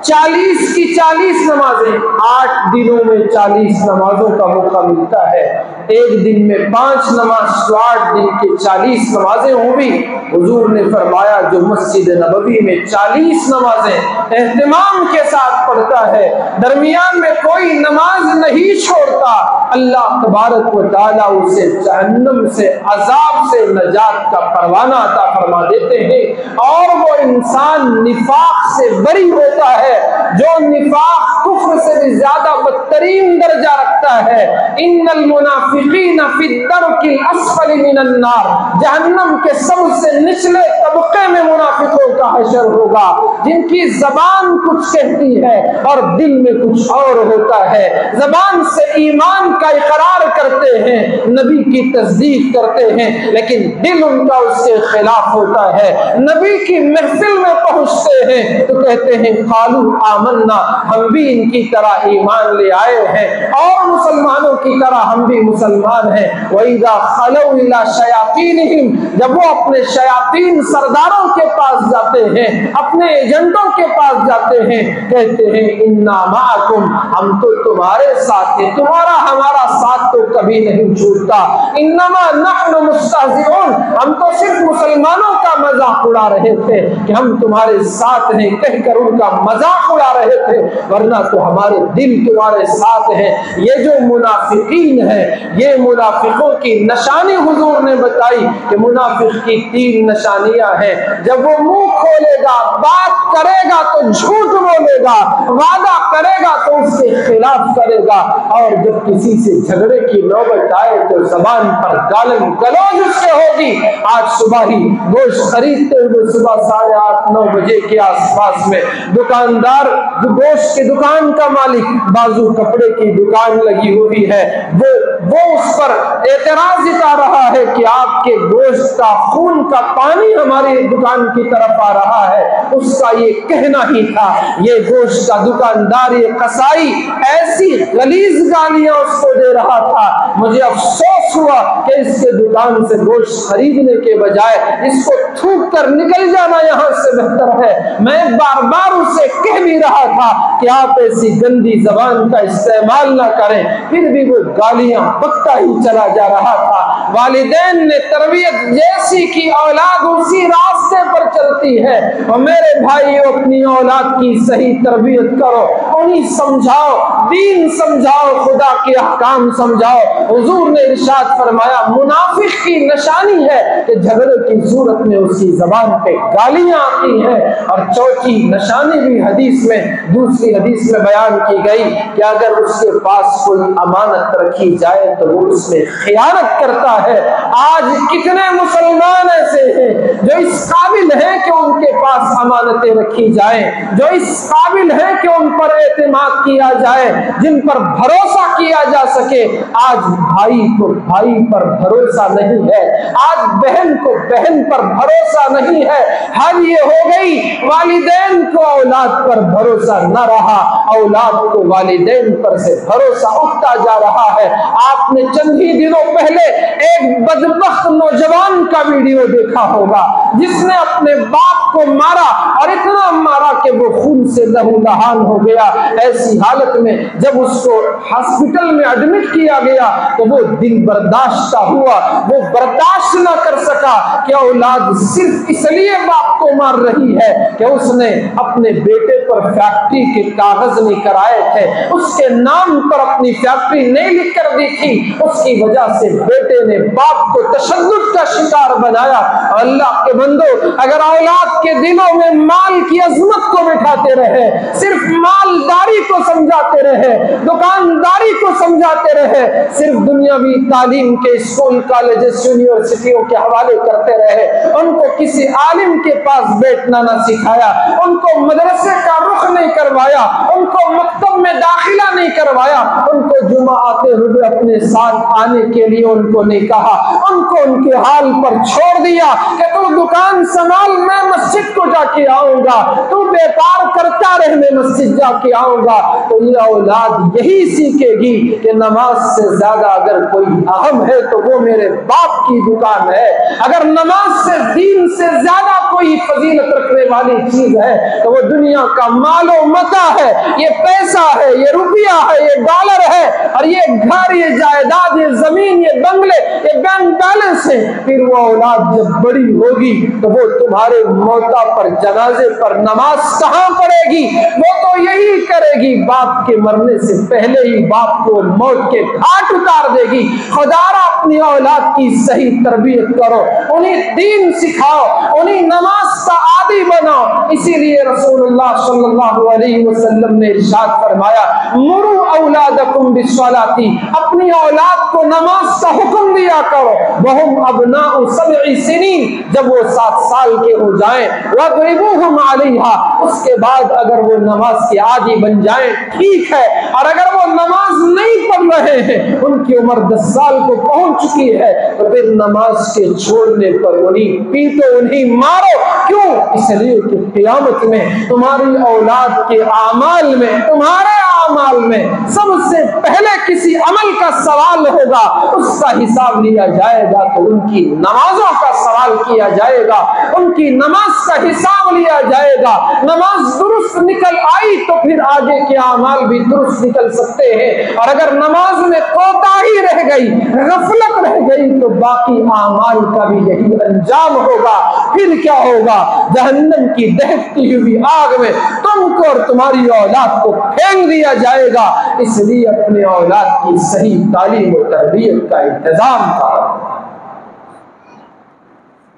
40 کی 40 نمازیں، 8 دنوں میں 40 نمازوں کا موقع ملتا ہے، ایک دن میں 5 نماز تو 8 دن کے 40 نمازیں ہوں گی۔ حضور نے فرمایا جو مسجد نبوی میں 40 نمازیں اہتمام کے ساتھ پڑھتا ہے، درمیان میں کوئی نماز نہیں چھوڑتا، اللہ تبارک و تعالیٰ اسے جہنم سے عذاب سے نجات کا پروانہ عطا فرما دیتے ہیں، اور وہ انسان نفاق سے بری ہوتا ہے جو نفاق کفر سے بھی زیادہ بدترین درجہ رکھتا ہے۔ ان المنافقین فی الدرک الاسفل من النار، جہنم کے سب سے نچلے طبقے میں منافقوں کا حشر ہوگا، جن کی زبان کچھ کہتی ہے اور دل میں کچھ اور ہوتا ہے، زبان سے ایمان کا اقرار کرتے ہیں، نبی کی تصدیق کرتے ہیں، لیکن دل ان کا اس کے خلاف ہوتا ہے۔ نبی کی محفل میں پہنچتے ہیں تو کہتے ہیں قالوا آمنا، ہم بھی ان کی طرح ایمان لے آئے ہیں اور مسلمانوں کی طرح ہم بھی مسلمان ہیں۔ وَإِذَا خَلَوْا إِلَىٰ شَيَاطِينِهِمْ، جب وہ اپنے شیاطین سرداروں کے پاس جاتے ہیں، اپنے ایجنٹوں کے پاس جاتے ہیں، کہتے ہیں اِنَّا مَعَكُمْ، ہم تو تمہارے ساتھ ہیں، تمہارا ہمارا ساتھ تو کبھی نہیں چھوٹتا۔ انما نحن مستہزئون، ہم تو صرف مسلمانوں کا مذاق اڑا رہے تھے کہ ہم تمہارے ساتھ ہیں کہہ کر ان کا مذاق اڑا رہے تھے، ورنہ تو ہمارے دل تمہارے ساتھ ہیں۔ یہ جو منافقین ہیں، یہ منافقوں کی نشانی حضور نے بتائی کہ منافق کی 3 نشانیاں ہیں۔ جب وہ منہ کھولے گا، بات کرے گا تو جھوٹ بولے گا، وعدہ کرے گا تو اس کے خلاف کرے گا، اور جب کسی سے جھگڑے کی نوبت آئے تو زبان پر گالن گلوچ اس سے ہوگی۔ آج صبح ہی گوشت خریدتے ہوئے صبح 8:30-9 بجے کے آس پاس میں دکاندار، جو گوشت کی دکان کا مالک، بازو کپڑے کی دکان لگی ہوئی ہے، وہ اس پر اعتراض جتا رہا ہے کہ آپ کے گوشت کا خون کا پانی ہماری دکان کی طرف آ رہا ہے۔ اس کا یہ کہنا ہی تھا۔ یہ گوشت کا دکاندار، یہ قصائی ایسی غلیظ گالیاں اس کو دے رہا تھا، مجھے افسوس ہوا کہ اس کے دکان سے گوشت خریدنے کے بجائے اس کو تھوک کر نکل جانا یہاں سے بہتر ہے۔ میں بار بار اسے کہہ بھی رہا تھا کہ آپ ایسی گندی زبان کا استعمال نہ کریں، پھر بھی وہ گالیاں بکتا ہی چلا جا رہا تھا۔ والدین نے تربیت جیسی کی اولاد اسی راستے پر چلتی ہے، اور میرے بھائیو اپنی اولاد کی صحیح تربیت کرو، انہیں سمجھاؤ، دین سمجھاؤ، خدا کے احکام سمجھاؤ۔ حضور نے ارشاد فرمایا منافق کی نشانی ہے کہ جھگڑے کی صورت میں اس کی زبان پہ گالیاں آتی ہیں۔ اور چوتھی نشانی بھی حدیث میں، دوسری حدیث میں بیان کی گئی کہ اگر اس کے پاس کوئی امانت رکھی جائے تو وہ اس میں خیانت کرتا ہے۔ آج کتنے مسلمان ایسے ہیں جو اس قابل ہیں کہ ان کے پاس امانتیں رکھی جائیں، جو اس قابل ہیں کہ ان پر اعتماد کیا جائے، جن پر بھروسہ کیا جا سکے۔ آج بھائی کو بھائی پر بھروسہ نہیں ہے، آج بہن کو بہن پر بھروسہ نہیں ہے۔ حد یہ ہو گئی والدین کو اولاد پر بھروسہ نہ رہا، اولاد کو والدین پر سے بھروسہ اٹھتا جا رہا ہے۔ آپ نے چند ہی دنوں پہلے ایک بدبخت نوجوان کا ویڈیو دیکھا ہوگا جس نے اپنے باپ کو مارا، اور اتنا مارا کہ وہ خون سے لہو لہان ہو گیا۔ ایسی حالت میں جب اس کو ہاسپٹل میں ایڈمٹ کیا گیا تو وہ دل برداشتہ ہوا، وہ برداشت نہ کر سکا کہ اولاد صرف اس لیے باپ کو مار رہی ہے کہ اس نے اپنے بیٹے پر فیکٹری کے کاغذ نہیں کرائے تھے، اس کے نام پر اپنی فیکٹری نہیں لکھ کر دی تھی، اس کی وجہ سے بیٹے نے باپ کو تشدد کا شکار بنایا۔ اللہ کے بندو، اگر اولاد کے دلوں میں مال کی عظمت کو بٹھاتے رہے، صرف مالداری کو سمجھاتے رہے، دکانداری کو سمجھاتے رہے، صرف دنیاوی تعلیم کے اسکول کالجز یونیورسٹیوں کے حوالے کرتے رہے، ان کو کسی عالم کے پاس بیٹھنا نہ سکھایا، ان کو مدرسے کا رخ نہیں کروایا، ان کو مکتب میں داخلہ نہیں کروایا، ان کو جمعہ آتے ہوئے اپنے ساتھ آنے کے لیے ان کو نہیں کہا، ان کو ان کے حال پر چھوڑ دیا کہ تو دکان سنبھال، میں مسجد کو جا کے آؤں گا، تو بیپار کرتا رہ، میں مسجد جا کے آؤں گا۔ تو یہ اولاد یہی سیکھے گی کہ نماز سے زیادہ اگر کوئی اہم ہے تو وہ میرے باپ کی دکان ہے، اگر نماز سے دین سے زیادہ کوئی فضیلت رکھنے والی چیز ہے تو وہ دنیا کا مال و متاع ہے، یہ پیسہ ہے، یہ روپیہ ہے، یہ ڈالر ہے، اور یہ گھر، یہ جائیداد، یہ زمین، یہ بنگلے، یہ بینک بیلنس ہے۔ پھر وہ اولاد جب بڑی ہوگی تو وہ تمہارے موتا پر، جنازے پر نماز کہاں پڑے گی؟ وہ تو یہی کرے گی، باپ کے مرنے سے پہلے ہی باپ کو موت کے گھاٹ اتار دے گی۔ خدارا اپنی اولاد کی صحیح تربیت کرو، انہیں دین سکھاؤ، انہیں نماز کا عادی بناؤ۔ اسی لیے رسول اللہ صلی اللہ علیہ وسلم نے ارشاد فرمایا مروا اولادکم بالصلاۃ، اپنی اولاد کو نماز کا حکم دیا کرو، وہم ابناء 7 سنین، جب وہ 7 سال کے ہو جائیں، واضربوہم علیہا، اس کے بعد اگر وہ نماز کے عادی بن جائیں ٹھیک ہے، اور اگر وہ نماز نہیں پڑھ رہے ہیں، ان کی عمر 10 سال کو پہنچ چکی ہے، تو پھر نماز کے چھوڑنے پر انہیں پیٹو، انہیں مارو۔ کیوں؟ اس لیے کہ قیامت میں تمہاری اولاد کے اعمال میں، تمہارے اعمال میں سب سے پہلے کسی عمل کا سوال ہوگا، اس کا حساب لیا جائے گا تو ان کی نمازوں کا سوال کیا جائے گا، ان کی نماز کا حساب لیا جائے گا۔ نماز درست نکل آئی تو پھر آگے کے اعمال بھی درست نکل سکتے ہیں، اور اگر نماز میں کوتاہی رہ گئی، غفلت رہ گئی، تو باقی اعمال کا بھی یہی انجام ہوگا۔ پھر کیا ہوگا؟ جہنم کی دہکتی ہوئی آگ میں تم کو اور تمہاری اولاد کو پھینک دیا جائے گا۔ اس لیے اپنے اولاد کی صحیح تعلیم و تربیت کا انتظام کرو۔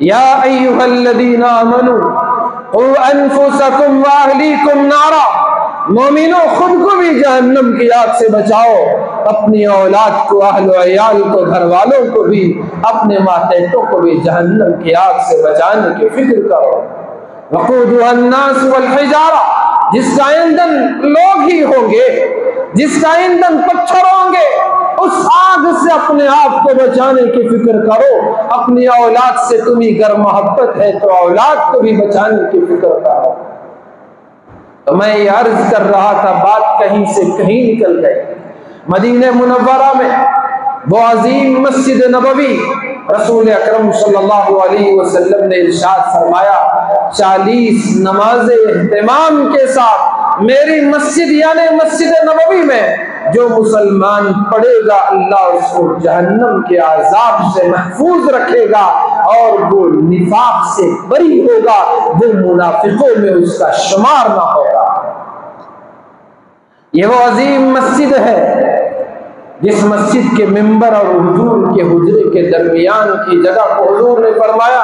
یا ایھا الذین آمنوا قوا انفسکم واہلیکم نارا، مومنوں خود کو بھی جہنم کی آگ سے بچاؤ، اپنی اولاد کو، اہل و عیال کو، گھر والوں کو بھی، اپنے ماتحتوں کو بھی جہنم کی آگ سے بچانے کی فکر کرو۔ وقودها الناس والحجارہ، جس کا ایندھن لوگ ہی ہوں گے، جس کا ایندھن پتھر ہوں گے، اس آگ سے اپنے آپ کو بچانے کی فکر کرو۔ اپنی اولاد سے تمہیں گر محبت ہے تو اولاد کو بھی بچانے کی فکر کرو۔ تو میں یہ عرض کر رہا تھا، بات کہیں سے کہیں نکل گئی۔ مدینہ منورہ میں وہ عظیم مسجد نبوی، رسول اکرم صلی اللہ علیہ وسلم نے ارشاد فرمایا 40 نمازیں اہتمام کے ساتھ میری مسجد یعنی مسجد نبوی میں جو مسلمان پڑھے گا، اللہ اس کو جہنم کے عذاب سے محفوظ رکھے گا اور وہ نفاق سے بری ہوگا، وہ منافقوں میں اس کا شمار نہ ہوگا۔ یہ وہ عظیم مسجد ہے جس مسجد کے ممبر اور حضور کے حجرے کے درمیان کی جگہ کو حضور نے فرمایا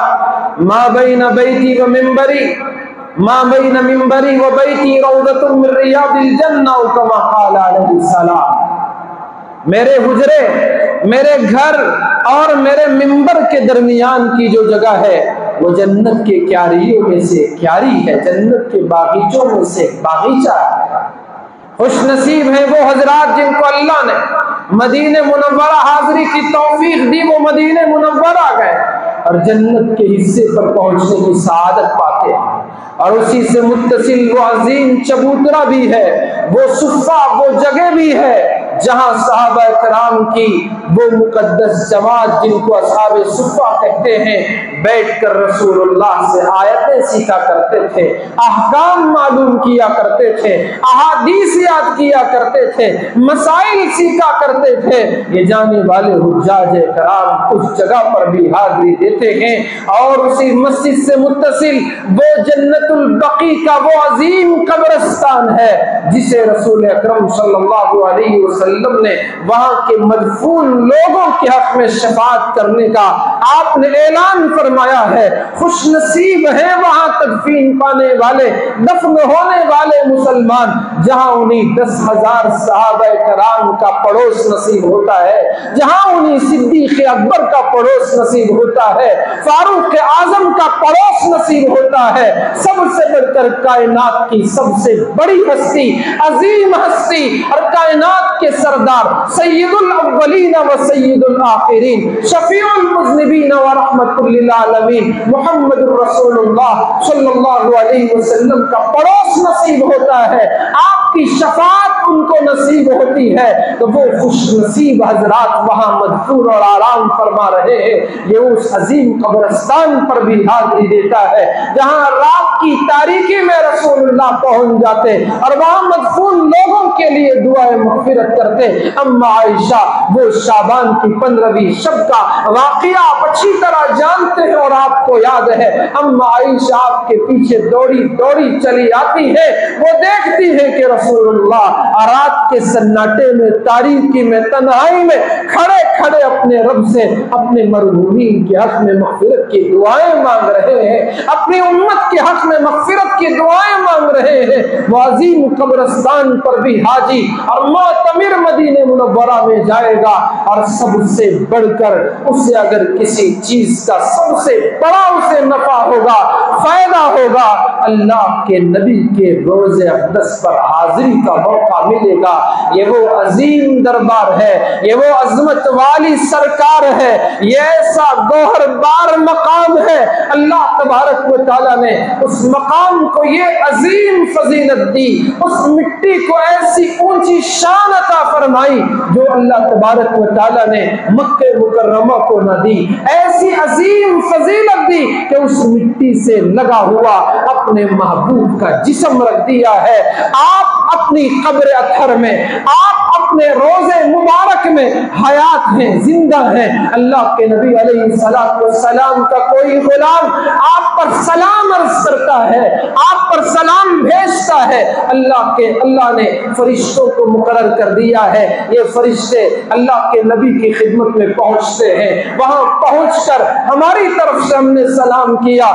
ما بین بیتی و ممبری، ما بین ممبری و بیتی روضۃ من ریاض الجنہ، کما قال علیہ السلام، میرے حجرے، میرے گھر اور میرے ممبر کے درمیان کی جو جگہ ہے وہ جنت کے کیاریوں میں سے کیاری ہے، جنت کے باغیچوں میں سے باغیچہ ہے۔ خوش نصیب ہیں وہ حضرات جن کو اللہ نے مدینہ منورہ حاضری کی توفیق دی، وہ مدینہ منورہ گئے اور جنت کے حصے پر پہنچنے کی سعادت پاتے ہیں۔ اور اسی سے متصل وہ عظیم چبوترا بھی ہے، وہ صفہ، وہ جگہ بھی ہے جہاں صحابہ کرام کی وہ مقدس جماعت جن کو اصحاب صفہ کہتے ہیں، بیٹھ کر رسول اللہ سے آیتیں سیکھا کرتے تھے، احکام معلوم کیا کرتے تھے، احادیث یاد کیا کرتے تھے، مسائل سیکھا کرتے تھے۔ یہ جانے والے حجاج کرام اس جگہ پر بھی حاضری دیتے ہیں۔ اور اسی مسجد سے متصل وہ جنت البقیع کا وہ عظیم قبرستان ہے جسے رسول اکرم صلی اللہ علیہ وسلم نے وہاں کے مدفون لوگوں کے حق میں شفاعت کرنے کا آپ نے اعلان فرمایا ہے۔ خوش نصیب ہیں وہاں تدفین پانے والے، دفن ہونے والے مسلمان جہاں انہیں 10,000 صحابہ کرام کا پڑوس نصیب ہوتا ہے، جہاں انہیں صدیق اکبر کا پڑوس نصیب ہوتا ہے، فاروق اعظم کا پڑوس نصیب ہوتا ہے۔ سب سے بڑھ کر کائنات کی سب سے بڑی ہستی، عظیم ہستی اور کائنات کے سردار سید الاولین و سید الآخرین، شفیع المذنبین و رحمت للعالمین محمد رسول اللہ صلی اللہ علیہ وسلم کا پڑوس نصیب ہوتا ہے، آپ کی شفاعت ان کو نصیب ہوتی ہے، تو وہ خوش نصیب حضرات وہاں مدفون اور آرام فرما رہے ہیں۔ یہ اس عظیم قبرستان پر بھی حاضری دیتا ہے جہاں رات کی تاریکی میں رسول اللہ پہنچ جاتے اور وہاں مدفون لوگوں کے لیے دعائیں مغفرت کرتے۔ اما عائشہ وہ شعبان کی 15ویں شب کا واقعہ آپ اچھی طرح جانتے ہیں اور آپ کو یاد ہے۔ اما عائشہ آپ کے پیچھے دوڑی دوڑی چلی آتی ہے، وہ دیکھتی ہے کہ رسول اللہ رات کے سناٹے میں، تاریکی میں، تنہائی میں کھڑے کھڑے اپنے رب سے اپنے مرحومین کے حق میں مغفرت کی دعائیں مانگ رہے ہیں، اپنی امت کے حق میں مغفرت کی دعائیں مانگ رہے ہیں۔ وہ عظیم قبرستان پر بھی حاجی اور معتمر مدینہ منورہ میں جائے گا، اور سب سے بڑھ کر اسے اگر کسی چیز کا سب سے بڑا اسے نفع ہوگا، فائدہ ہوگا، اللہ کے نبی کے روضہ اقدس پر حاضری کا موقع ملے گا۔ یہ وہ عظیم دربار ہے، یہ وہ عظمت والی سرکار ہے، یہ ایسا گوہر بار مقام ہے۔ اللہ تبارک و تعالیٰ نے اس مقام کو یہ عظیم فضیلت دی، اس مٹی کو ایسی اونچی شان عطا فرمائی جو اللہ تبارک و تعالیٰ نے مکہ مکرمہ کو نہ دی، ایسی عظیم فضیلت دی کہ اس مٹی سے لگا ہوا اپنے محبوب کا جسم رکھ دیا ہے۔ آپ اپنی قبر اطہر میں، آپ اپنے روزے مبارک میں حیات ہیں، زندہ ہیں۔ اللہ کے نبی علیہ السلام کا کوئی غلام آپ پر سلام عرض کرتا ہے، آپ پر سلام بھیجتا ہے، اللہ نے فرشتوں کو مقرر کر دیا ہے، یہ فرشتے اللہ کے نبی کی خدمت میں پہنچتے ہیں، وہاں پہنچ کر ہماری طرف سے ہم نے سلام کیا،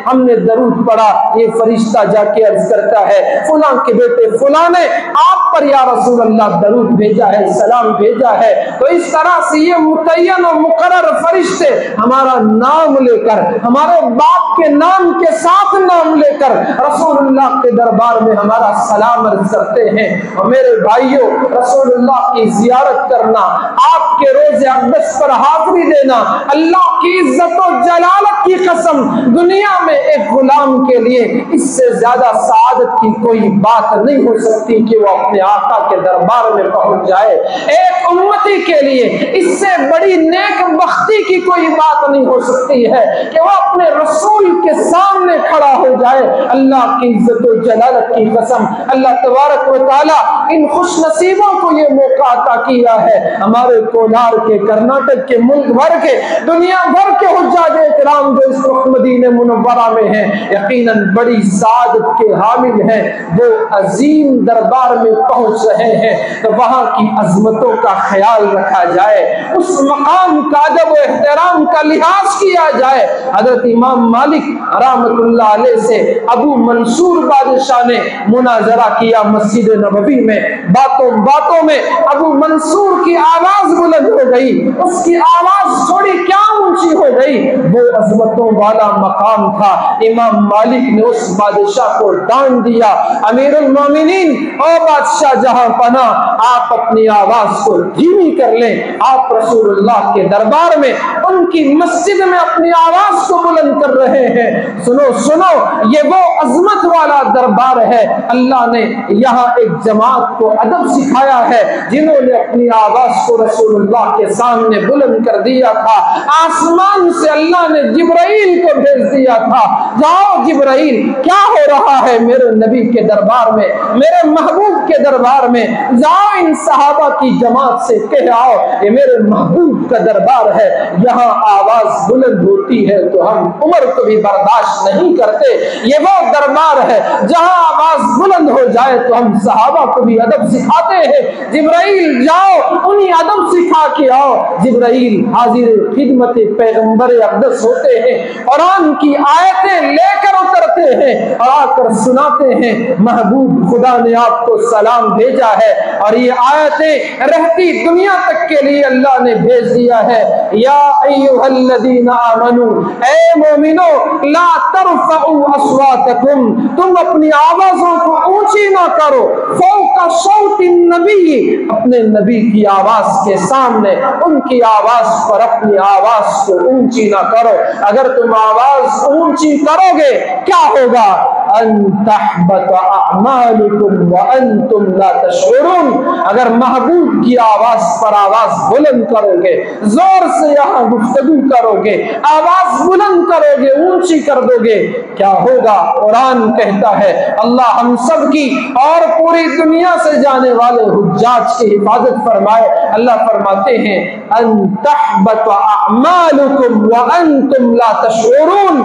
ہم نے درود پڑھا، یہ فرشتہ جا کے عرض کرتا ہے فلاں کے بیٹے فلاں نے آپ پر یا رسول اللہ درود بھیجا ہے، سلام بھیجا ہے۔ تو اس طرح سے یہ متعین و مقرر فرشتے ہمارا نام لے کر، ہمارے باپ کے نام کے ساتھ نام لے کر رسول اللہ کے دربار میں ہمارا سلام عرض کرتے ہیں۔ اور میرے بھائیوں، رسول اللہ کی زیارت کرنا، آپ کے روز اقدس پر حاضری دینا، اللہ کی عزت و جلالت کی قسم دنیا میں ایک غلام کے لیے اس سے زیادہ سعادت کی کوئی بات نہیں ہو سکتی کہ وہ اپنے آقا کے دربار میں پہنچ جائے۔ ایک امتی کے لیے اس سے بڑی نیک بختی کی کوئی بات نہیں ہو سکتی ہے کہ وہ اپنے رسول کے سامنے کھڑا ہو جائے۔ اللہ کی عزت و جلالت کی قسم، اللہ تبارک و تعالیٰ ان خوش نصیبوں کو یہ موقع عطا کیا ہے۔ ہمارے کولار کے، کرناٹک کے، ملک بھر کے، دنیا بھر کے حجاج اکرام جو اس وقت مدینہ منورہ میں ہیں، یقیناً بڑی سعادت کے حامل ہیں، وہ عظیم دربار میں پہنچ رہے ہیں، تو وہاں کی عظمتوں کا خیال رکھا جائے، اس مقام کا ادب و احترام کا لحاظ کیا جائے۔ حضرت امام مالک رحمۃ اللہ علیہ سے ابو منصور بادشاہ نے مناظرہ کیا مسجد نبوی میں، باتوں میں ابو منصور کی آواز بلند ہو گئی، اس کی آواز تھوڑی کیا اونچی ہو گئی، وہ عظمتوں والا مقام تھا۔ امام مالک نے اس بادشاہ کو ڈانٹ دیا، امیر المومنین، او بادشاہ جہاں پناہ، آپ اپنی آواز کو دھیمی کر لیں، آپ رسول اللہ کے دربار میں ان کی مسجد میں اپنی آواز کو بلند کر رہے ہیں۔ سنو، یہ وہ عظمت والا دربار ہے، اللہ نے یہاں ایک جماعت کو ادب سکھایا ہے جنہوں نے اپنی آواز کو رسول اللہ کے سامنے بلند کر دیا تھا۔ آسمان سے اللہ نے جبرائیل کو بھیج دیا تھا، جاؤ جبرائیل، کیا ہو رہا ہے میرے نبی کے دربار میں، میرے محبوب کے دربار میں، جاؤ ان صحابہ کی جماعت سے کہہ آؤ یہ میرے محبوب کا دربار ہے، یہاں آواز بلند ہوتی ہے تو ہم عمر کو بھی برداشت نہیں کرتے، یہ وہ دربار ہے جہاں آواز بلند ہو جائے تو ہم صحابہ کو بھی ادب سکھاتے ہیں، جبرائیل جاؤ انہیں ادب سکھا کے آؤ۔ جبرائیل حاضر خدمت پیغمبر اقدس ہوتے ہیں، قرآن کی آیتیں لے کر اترتے ہیں اور آ کر سناتے ہیں، محبوب خدا نے آپ کو سلام بھیجا ہے، اور یہ آیتیں رہتی دنیا تک کے لیے اللہ نے بھیج دیا ہے۔ یا ایھا الذین آمنو، اے مومنو، لا ترفعوا اصواتکم، تم اپنی آوازوں کو اونچی نہ کرو، فوق صوت النبی، اپنے نبی کی آواز کے سامنے ان کی آواز پر اپنی آواز کو اونچی نہ کرو، اگر تم آواز اونچی کرو گے کیا ہوگا؟ ان تحبط اعمالکم وانتم لا تشعرون، اگر محبوب کی آواز پر آواز بلند کرو گے، زور سے یہاں گفتگو کرو گے، آواز بلند کرو گے، اونچی کر دو گے، کیا ہوگا؟ قرآن کہتا ہے، اللہ ہم سب کی اور پوری دنیا سے جانے والے حجاج کی حفاظت فرمائے۔ اللہ فرماتے ہیں ان تحبط اعمالکم وانتم لا تشعرون،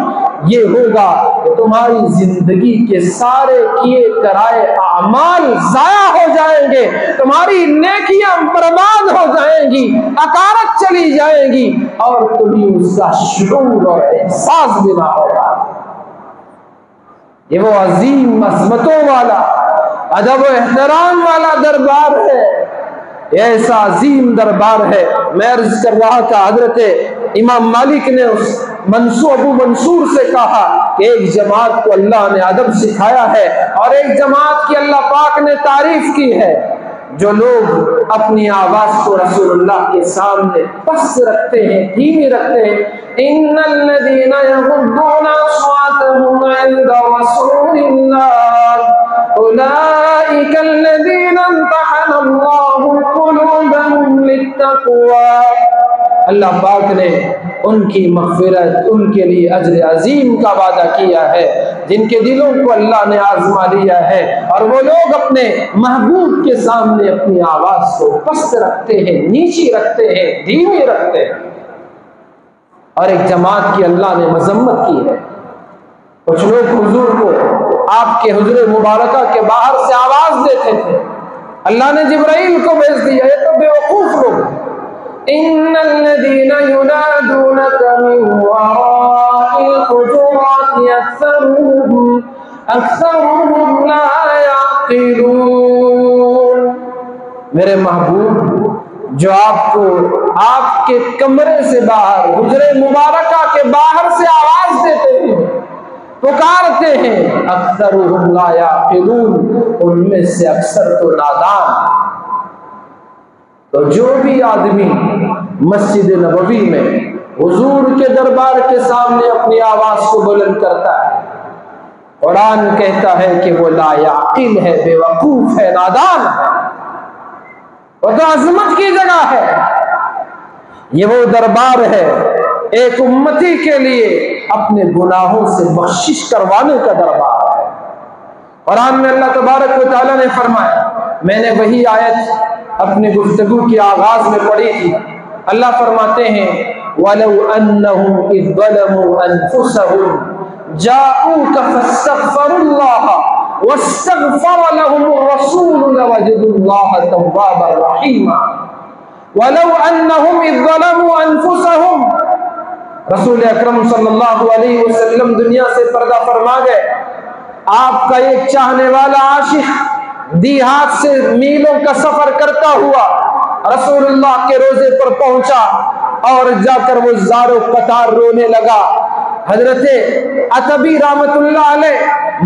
یہ ہوگا کہ تمہاری زندگی کے سارے کیے کرائے اعمال ضائع ہو جائیں گے، تمہاری نیکیاں برباد ہو جائیں گی، اکارت چلی جائیں گی، اور تمہیں اس کا شعور اور احساس بھی نہ ہوگا۔ یہ وہ عظیم عظمتوں والا، ادب و احترام والا دربار ہے، ایسا عظیم دربار ہے۔ میں عرض کر رہا تھا، حضرت امام مالک نے اس ابو منصور سے کہا کہ ایک جماعت کو اللہ نے ادب سکھایا ہے اور ایک جماعت کی اللہ پاک نے تعریف کی ہے، جو لوگ اپنی آواز کو رسول اللہ کے سامنے پست رکھتے ہیں، دھیمی رکھتے ہیں۔ ان الذين يغضون اصواتهم عند رسول الله اولئك الذين امتحن الله قلوبهم للتقوى، اللہ پاک نے ان کی مغفرت، ان کے لیے اجر عظیم کا وعدہ کیا ہے، جن کے دلوں کو اللہ نے آزما لیا ہے اور وہ لوگ اپنے محبوب کے سامنے اپنی آواز کو پست رکھتے ہیں، نیچی رکھتے ہیں، دھیمی رکھتے ہیں۔ اور ایک جماعت کی اللہ نے مذمت کی ہے، کچھ لوگ حضور کو آپ کے حجر مبارکہ کے باہر سے آواز دیتے تھے، اللہ نے جبرائیل کو بھیج دیا، یہ تو بے وقوف لوگ، ان الذين ينادونك من وراء الحجرات اکثرهم لا يعقلون۔ میرے محبوب جو آپ کو آپ کے کمرے سے باہر، حجر مبارکہ کے باہر سے آواز دیتے ہیں، پکارتے ہیں، اکثرهم لا يعقلون، ان میں سے اکثر تو نادان۔ تو جو بھی آدمی مسجد نبوی میں حضور کے دربار کے سامنے اپنی آواز کو بلند کرتا ہے، قرآن کہتا ہے کہ وہ لا یعقل ہے، بے وقوف ہے، نادان ہے۔ وہ تو عظمت کی جگہ ہے، یہ وہ دربار ہے ایک امتی کے لیے اپنے گناہوں سے بخشش کروانے کا دربار ہے۔ قرآن میں اللہ تبارک و تعالیٰ نے فرمایا، میں نے وہی آیت اپنے گفتگو کی آغاز میں پڑھی تھی، اللہ فرماتے ہیں وَلَوْ أَنَّهُمْ إِذْ ظَلَمُوا أَنفُسَهُمْ جَاءُوكَ فَاسْتَغْفَرُوا اللَّهَ وَاسْتَغْفَرَ لَهُمُ الرَّسُولُ لَوَجَدُوا اللَّهَ تَوَّابًا رَحِيمًا۔ وَلَوْ أَنَّهُمْ إِذْ ظَلَمُوا أَنفُسَهُمْ، رسول اکرم صلی اللہ علیہ وسلم دنیا سے پردہ فرما گئے، آپ کا ایک چاہنے والا عاشق دیہات سے میلوں کا سفر کرتا ہوا رسول اللہ کے روضے پر پہنچا اور جا کر وہ زار و قطار رونے لگا۔ حضرت عتبی رحمت اللہ علیہ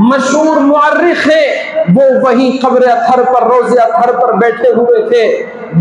مشہور مورخ ہیں، وہ وہیں قبر اطہر پر، روضے اطہر پر بیٹھے ہوئے تھے،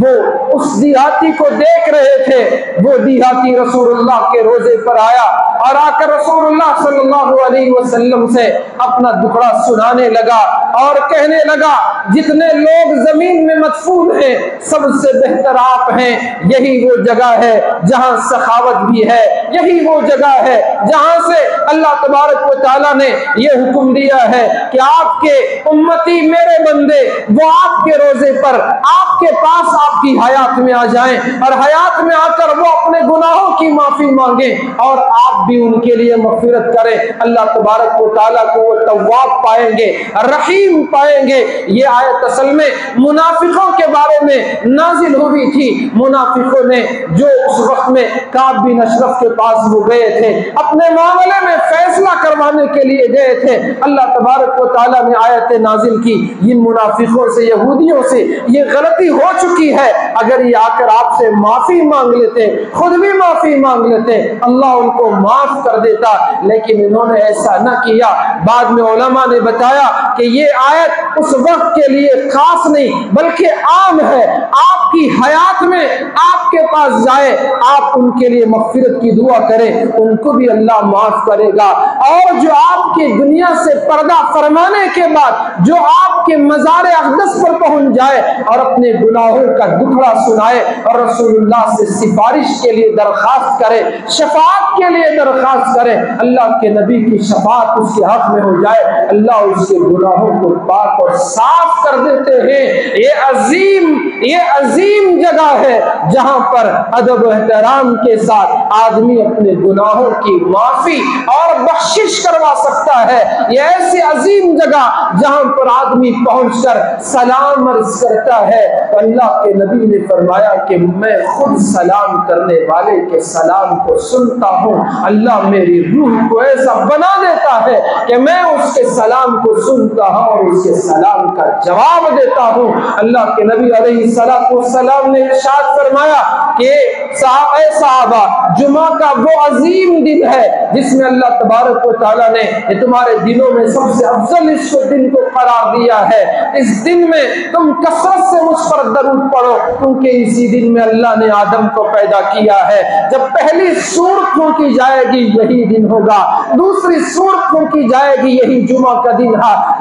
وہ اس دیہاتی کو دیکھ رہے تھے۔ وہ دیہاتی رسول اللہ کے روضے پر آیا اور آ کر رسول اللہ صلی اللہ علیہ وسلم سے اپنا دکھڑا سنانے لگا اور کہنے لگا، جتنے لوگ زمین میں مدفون ہیں سب سے بہتر آپ ہیں، یہی وہ جگہ ہے جہاں سخاوت بھی ہے، یہی وہ جگہ ہے جہاں سے اللہ تبارک و تعالیٰ نے یہ حکم دیا ہے کہ آپ کے امتی میرے بندے وہ آپ کے روزے پر آپ کے پاس آپ کی حیات میں آ جائیں اور حیات میں آ کر وہ اپنے گناہوں کی معافی مانگیں اور آپ بھی ان کے لیے مغفرت کریں۔ اللہ تبارک و تعالیٰ کو وہ تواب پائیں گے، رحیم پائیں گے۔ یہ آیت اصل میں منافقوں کے بارے میں نازل ہوئی تھی۔ منافقوں نے جو اس وقت میں کعب بن اشرف کے پاس وہ گئے تھے، اپنے معاملے میں فیصلہ کروانے کے لیے گئے تھے، اللہ تبارک و تعالیٰ نے آیت نازل کی، ان منافقوں سے، یہودیوں سے یہ غلطی ہو چکی ہے، اگر یہ آ کر آپ سے معافی مانگ لیتے، خود بھی معافی مانگ لیتے، اللہ ان کو معاف کر دیتا، لیکن انہوں نے ایسا نہ کیا۔ بعد میں علماء نے بتایا کہ یہ آیت اس وقت کے لیے خاص نہیں بلکہ عام ہے، آپ کی حیات میں آپ کے پاس جائے، آپ ان کے لیے مغفرت کی دعا کریں، ان کو بھی اللہ معاف کرے گا۔ اور جو آپ کی دنیا سے پردہ فرمانے کے بعد جو آپ کے مزار اقدس پر پہنچ جائے اور اپنے گناہوں کا دکھڑا سنائے اور رسول اللہ سے سفارش کے لیے درخواست کرے، شفاعت کے لیے درخواست کرے، اللہ کے نبی کی شفاعت اس کے حق میں ہو جائے، اللہ اس کے گناہوں کو پاک اور صاف کر دیتے ہیں۔ یہ عظیم جگہ ہے جہاں پر ادب و احترام کے ساتھ آدمی اپنے گناہوں کی معافی اور بخشش کروا سکتا ہے۔ یہ ایسی عظیم جگہ جہاں پر آدمی پہنچ کر سلام عرض کرتا ہے، تو اللہ کے نبی نے فرمایا کہ میں خود سلام کرنے والے کے سلام کو سنتا ہوں، اللہ میری روح کو ایسا بنا دیتا ہے کہ میں اس کے سلام کو سنتا ہوں اور اس کے سلام کا جواب دیتا ہوں۔ اللہ کے نبی علیہ السلام نے ارشاد فرمایا کہ اے صحابہ، جمعہ کا وہ عظیم دن ہے جس میں اللہ تبارک و تعالیٰ نے یہ تمہارے دنوں میں سب سے افضل اس دن کو قرار دیا ہے، اس دن میں تم کثرت سے مجھ پر درود پڑھو، کیونکہ اسی دن میں اللہ نے آدم کو پیدا کیا ہے۔ جب پہلی سور پھونکی جائے گی یہی دن ہوگا، دوسری سور پھونکی جائے گی یہی جمعہ کا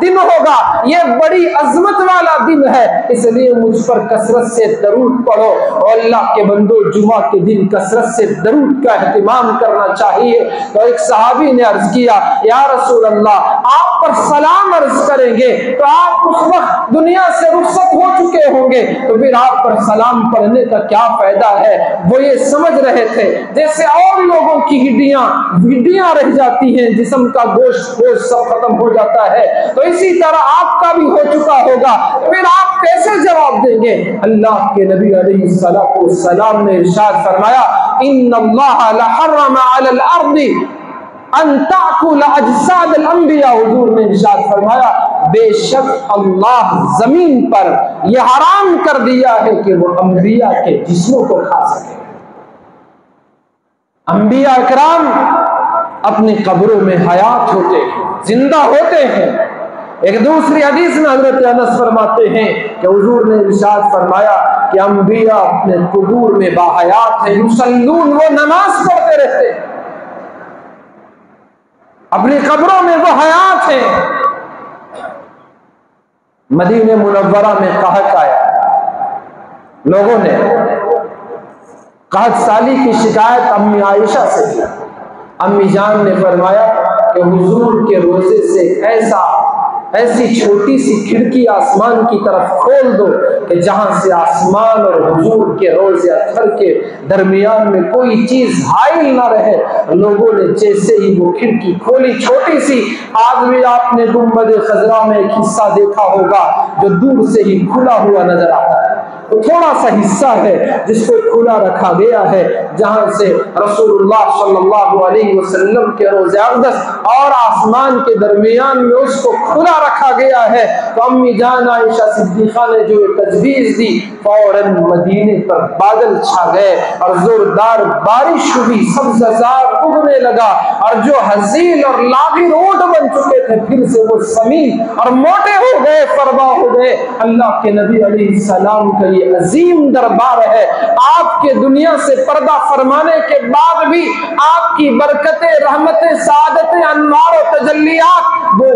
دن ہوگا، یہ بڑی عظمت والا دن ہے، اس لیے مجھ پر کثرت سے درود پڑھو۔ اور اللہ کے بندے بندو جمعہ کے دن کثرت سے درود کا اہتمام کرنا چاہیے۔ تو ایک صحابی نے عرض کیا یا رسول اللہ آپ پر سلام عرض کریں گے تو آپ اس وقت دنیا سے رخصت ہو چکے ہوں گے، تو پھر آپ پر سلام پڑھنے کا کیا فائدہ ہے؟ وہ یہ سمجھ رہے تھے جیسے اور لوگوں کی ہڈیاں رہ جاتی ہیں، جسم کا گوشت سب ختم ہو جاتا ہے، تو اسی طرح آپ کا بھی ہو چکا ہوگا، پھر آپ کیسے جواب دیں گے؟ اللہ کے نبی علیہ السلام نے ارشاد فرمایا ان اللہ لحرم علی الارض ان تاکل اجساد الانبیاء، حضور نے ارشاد فرمایا بے شک اللہ زمین پر یہ حرام کر دیا ہے کہ وہ انبیاء کے جسموں کو کھا سکے۔ انبیاء اکرام اپنی قبروں میں حیات ہوتے ہیں، زندہ ہوتے ہیں۔ ایک دوسری حدیث میں حضرت انس فرماتے ہیں کہ حضور نے ارشاد فرمایا کہ انبیاء اپنے قبور میں باحیات ہیں، یصلون، وہ نماز پڑھتے رہتے ہیں، اپنی قبروں میں وہ حیات ہیں۔ مدینہ منورہ میں قحط آیا، لوگوں نے قحط سالی کی شکایت امی عائشہ سے کی۔ امی جان نے فرمایا کہ حضور کے روزے سے ایسی چھوٹی سی کھڑکی آسمان کی طرف کھول دو کہ جہاں سے آسمان اور حضور کے روزے اطہر کے درمیان میں کوئی چیز حائل نہ رہے۔ لوگوں نے جیسے ہی وہ کھڑکی کھولی، چھوٹی سی، آج بھی آپ نے گنبد خضرا میں ایک حصہ دیکھا ہوگا جو دور سے ہی کھلا ہوا نظر آتا ہے، تو تھوڑا سا حصہ ہے جس کو کھلا رکھا گیا ہے، جہاں سے رسول اللہ صلی اللہ علیہ وسلم کے روضہ اقدس اور آسمان کے درمیان میں اس کو کھلا رکھا گیا ہے۔ تو امی جان عائشہ صدیقہ نے جو تجویز دی، فوراً مدینے پر بادل چھا گئے اور زوردار بارش ہوئی، سبززار اگنے لگا، اور جو ہزیل اور لاغر اونٹ بن چکے تھے پھر سے وہ سمین اور موٹے ہو گئے، فربا ہو گئے۔ اللہ کے نبی علیہ السلام کا یہ عظیم دربار ہے، آپ کے دنیا سے پردہ فرمانے کے بعد بھی آپ کی برکتیں، رحمتیں، سعادتیں، انوار و تجلیات وہ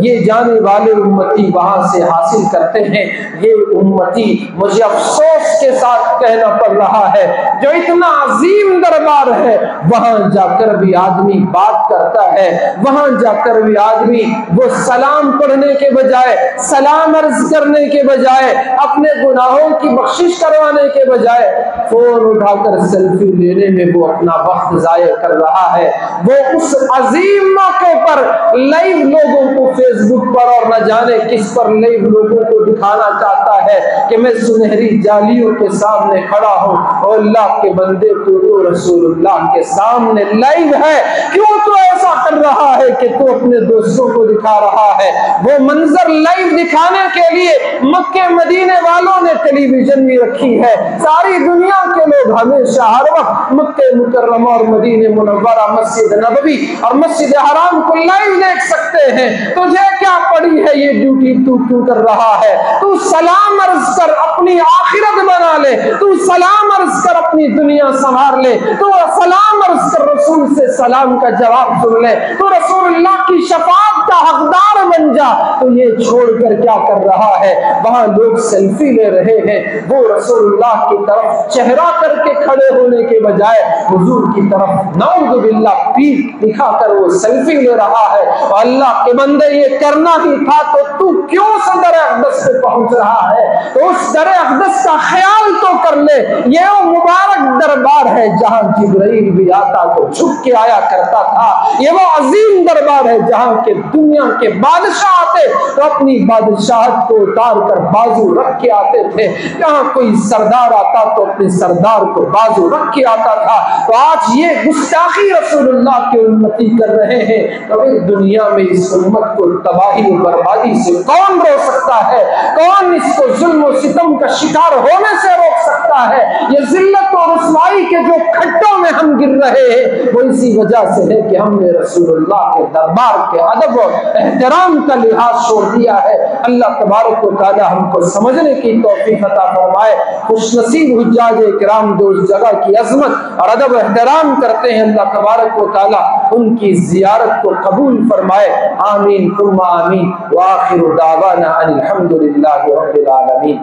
یہ جانے والے امتی وہاں سے حاصل کرتے ہیں۔ یہ امتی مجھے افسوس کے ساتھ کہنا پڑ رہا ہے، جو اتنا عظیم دربار ہے وہاں جا کر بھی آدمی بات کرتا ہے، وہاں جا کر بھی آدمی وہ سلام پڑھنے کے بجائے، سلام عرض کرنے کے بجائے، اپنے گناہوں کی بخشش کروانے کے بجائے فون اٹھا کر سیلفی لینے میں وہ اپنا وقت ضائع کر رہا ہے۔ وہ اس عظیم موقع پر لائیو لوگوں کو فیس بک پر اور نہ جانے کس پر لائیو لوگوں کو دکھانا چاہتا ہے کہ میں سنہری جالیوں کے سامنے کھڑا ہوں، اور اللہ کے بندے تو رسول اللہ کے سامنے لائیو ہے، کیوں تو ایسا کر رہا ہے کہ تو اپنے دوستوں کو دکھا رہا ہے؟ وہ منظر لائیو دکھانے کے لیے مکہ مدینے والوں نے ٹیلی ویژن بھی رکھی ہے، ساری دنیا کے لوگ ہمیشہ ہر وقت مکہ مکرمہ اور مدینہ منورہ، مسجد نبوی اور مسجد حرام کو لائیو دیکھ سکتے ہیں۔ تجھے کیا پڑی ہے یہ ڈیوٹی تو کیوں کر رہا ہے؟ تو سلام عرض کر اپنی آخرت بنا لے، تو سلام عرض کر اپنی دنیا سنوار لے، تو سلام عرض کر رسول سے سلام کا جواب سن لے، تو رسول اللہ کی شفاعت کا حقدار بن جا۔ تو یہ چھوڑ کر کیا کر رہا ہے؟ وہاں لوگ سیلفی لے رہے ہیں، وہ رسول اللہ کی طرف چہرہ کر کے کھڑے ہونے کے بجائے حضور کی طرف نعوذ باللہ پیٹھ دکھا کر وہ سیلفی لے رہا ہے۔ اور اللہ کے بندے یہ کرنا ہی تھا تو کیوں سے در اقدس پہ پہنچ رہا ہے؟ تو اس در اقدس کا خیال تو کر لے، یہ وہ مبارک دربار ہے جہاں جبرائیل بھی آتا تو جھک کے آیا کرتا تھا، یہ وہ عظیم دربار ہے جہاں کے دنیا کے بادشاہ آتے تو اپنی بادشاہت کو اتار کر بازو رکھ کے آتے تھے، جہاں کوئی سردار آتا تو اپنے سردار کو بازو رکھ کے آتا تھا۔ تو آج یہ گستاخی رسول اللہ کے امتی کر رہے ہیں، تو اس دنیا میں اس امت کو تباہی و بربادی سے کون روک سکتا ہے؟ کون اس کو ظلم و ستم کا شکار ہونے سے روک سکتا ہے؟ یہ ذلت و رسوائی کے جو کھڈوں میں ہم گر رہے ہیں وہ اسی وجہ سے ہے کہ ہم نے رسول اللہ کے دربار کے ادب و احترام کا لحاظ چھوڑ دیا ہے۔ اللہ تبارک و تعالی ہم کو سمجھنے کی توفیق عطا فرمائے۔ خوش نصیب حجاج کرام جو اس جگہ کی عظمت اور ادب و احترام کرتے ہیں، اللہ تبارک و تعالی ان کی زیارت کو قبول فرمائے۔ آمین ثم آمین، وآخر دعوانا ان الحمد للہ رب العالمین۔